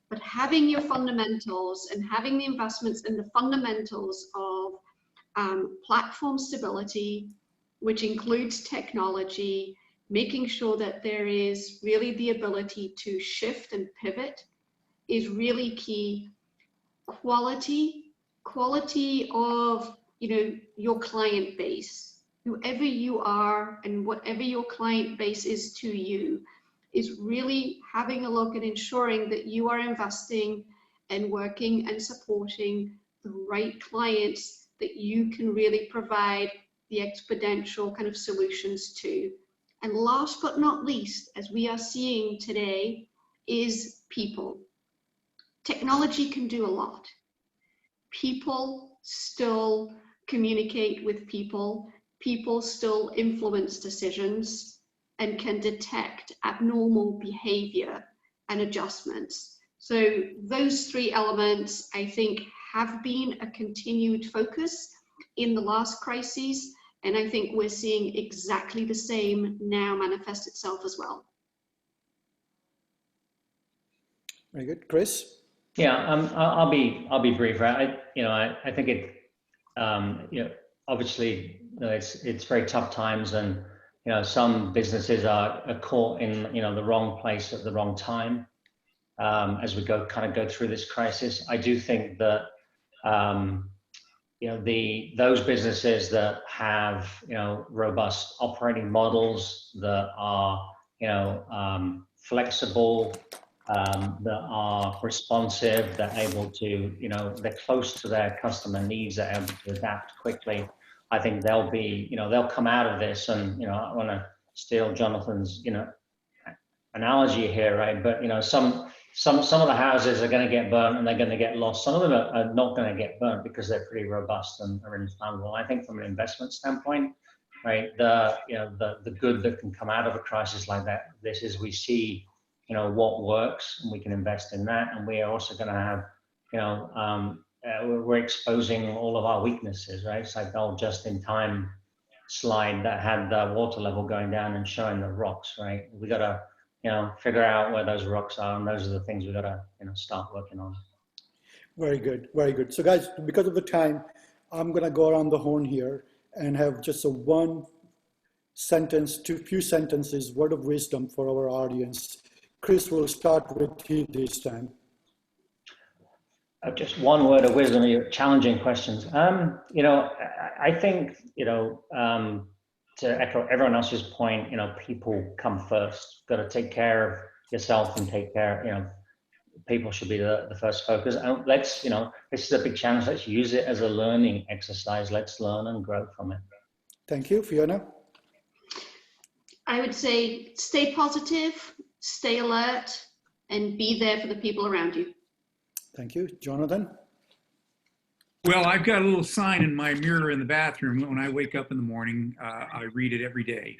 But having your fundamentals and having the investments in the fundamentals of platform stability, which includes technology, making sure that there is really the ability to shift and pivot is really key. Quality of your client base, whoever you are and whatever your client base is to you, is really having a look and ensuring that you are investing and working and supporting the right clients that you can really provide the exponential kind of solutions to. And last but not least, as we are seeing today, is people. Technology can do a lot. People still communicate with people. People still influence decisions and can detect abnormal behavior and adjustments. So those three elements, I think, have been a continued focus in the last crises. And I think we're seeing exactly the same now manifest itself as well. Very good. Chris? Yeah, I'll be brief. Right? I think it, obviously, it's very tough times, and some businesses are caught in the wrong place at the wrong time as we go through this crisis. I do think that those businesses that have robust operating models that are flexible, that are responsive, that are able to they're close to their customer needs, they're able to adapt quickly. I think they'll be they'll come out of this. And I want to steal Jonathan's analogy here, right? But some of the houses are going to get burnt and they're going to get lost. Some of them are not going to get burnt because they're pretty robust and are inflammable. I think from an investment standpoint, right, the good that can come out of a crisis like that, this is we see what works, and we can invest in that. And we are also going to have we're exposing all of our weaknesses, right? It's like the old just-in-time slide that had the water level going down and showing the rocks, right? We got to figure out where those rocks are, and those are the things we got to start working on. Very good, very good. So guys, because of the time, I'm going to go around the horn here and have just a one sentence, few sentences, word of wisdom for our audience. Chris, will start with you this time. Just one word of wisdom. Your challenging questions. I think to echo everyone else's point, people come first. Got to take care of yourself and take care. People should be the first focus. And let's, this is a big challenge. Let's use it as a learning exercise. Let's learn and grow from it. Thank you, Fiona. I would say stay positive, stay alert, and be there for the people around you. Thank you, Jonathan. Well, I've got a little sign in my mirror in the bathroom. When I wake up in the morning, I read it every day,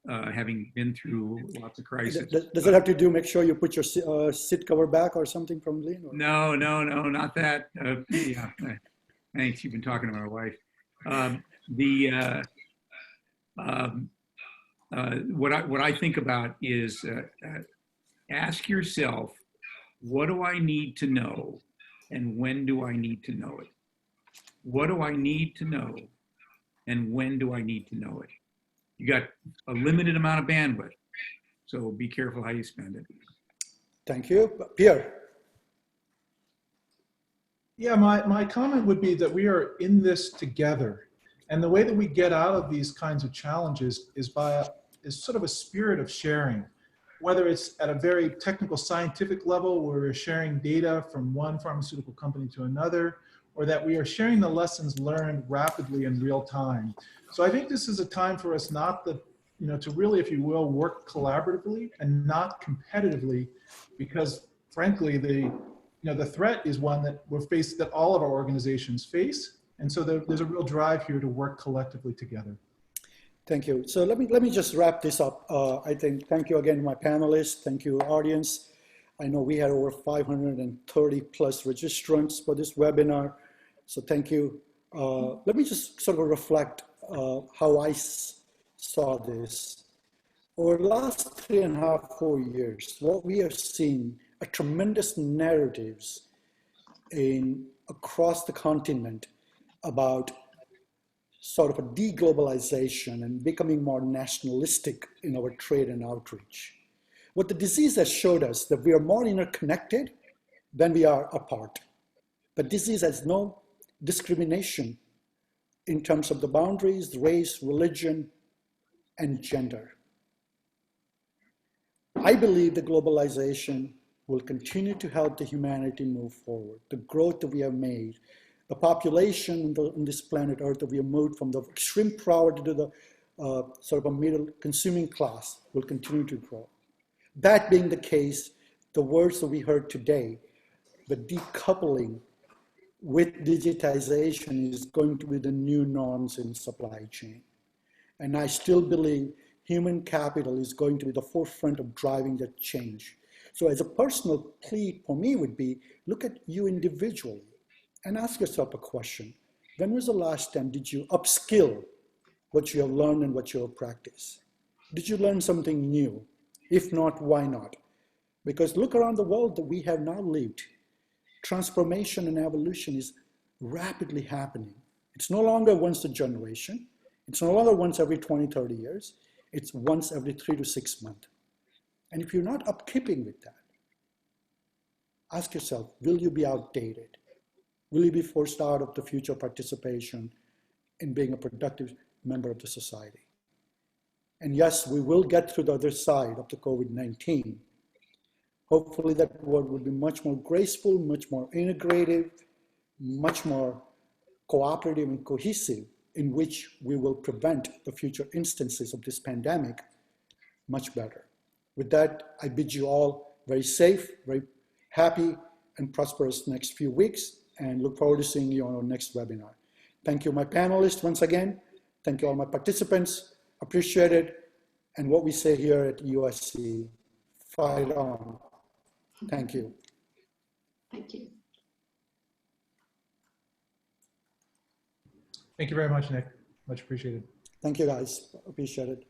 having been through lots of crises. Does it have to do, make sure you put your seat cover back or something from Lean? Or? No, not that. Yeah, thanks. You've been talking to my wife. What I think about is ask yourself, what do I need to know? And when do I need to know it? What do I need to know? And when do I need to know it? You got a limited amount of bandwidth, so be careful how you spend it. Thank you. Pierre. Yeah, my comment would be that we are in this together. And the way that we get out of these kinds of challenges is sort of a spirit of sharing. Whether it's at a very technical scientific level where we're sharing data from one pharmaceutical company to another, or that we are sharing the lessons learned rapidly in real time. So I think this is a time for us not to really, if you will, work collaboratively and not competitively, because frankly, the threat is one that that all of our organizations face. And so there's a real drive here to work collectively together. Thank you. So let me just wrap this up. I think, thank you again, my panelists. Thank you, audience. I know we had over 530 plus registrants for this webinar. So thank you. Let me just sort of reflect how I saw this. Over the last 3.5, 4 years, what we have seen are tremendous narratives across the continent about sort of a de-globalization and becoming more nationalistic in our trade and outreach. What the disease has showed us that we are more interconnected than we are apart. But disease has no discrimination in terms of the boundaries, race, religion, and gender. I believe that globalization will continue to help the humanity move forward. The growth that we have made, the population on this planet Earth that we have moved from the extreme poverty to the sort of a middle consuming class will continue to grow. That being the case, the words that we heard today, the decoupling with digitization is going to be the new norms in supply chain. And I still believe human capital is going to be the forefront of driving that change. So as a personal plea for me would be, look at you individually and ask yourself a question. When was the last time did you upskill what you have learned and what you have practiced? Did you learn something new? If not, why not? Because look around the world that we have now lived. Transformation and evolution is rapidly happening. It's no longer once a generation. It's no longer once every 20, 30 years. It's once every 3 to 6 months. And if you're not upkeeping with that, ask yourself, will you be outdated? Will you be forced out of the future participation in being a productive member of the society? And yes, we will get through the other side of the COVID-19. Hopefully that world will be much more graceful, much more integrative, much more cooperative and cohesive, in which we will prevent the future instances of this pandemic much better. With that, I bid you all very safe, very happy and prosperous next few weeks, and look forward to seeing you on our next webinar. Thank you, my panelists, once again. Thank you, all my participants. Appreciate it. And what we say here at USC, fight on. Thank you. Thank you. Thank you very much, Nick. Much appreciated. Thank you, guys. Appreciate it.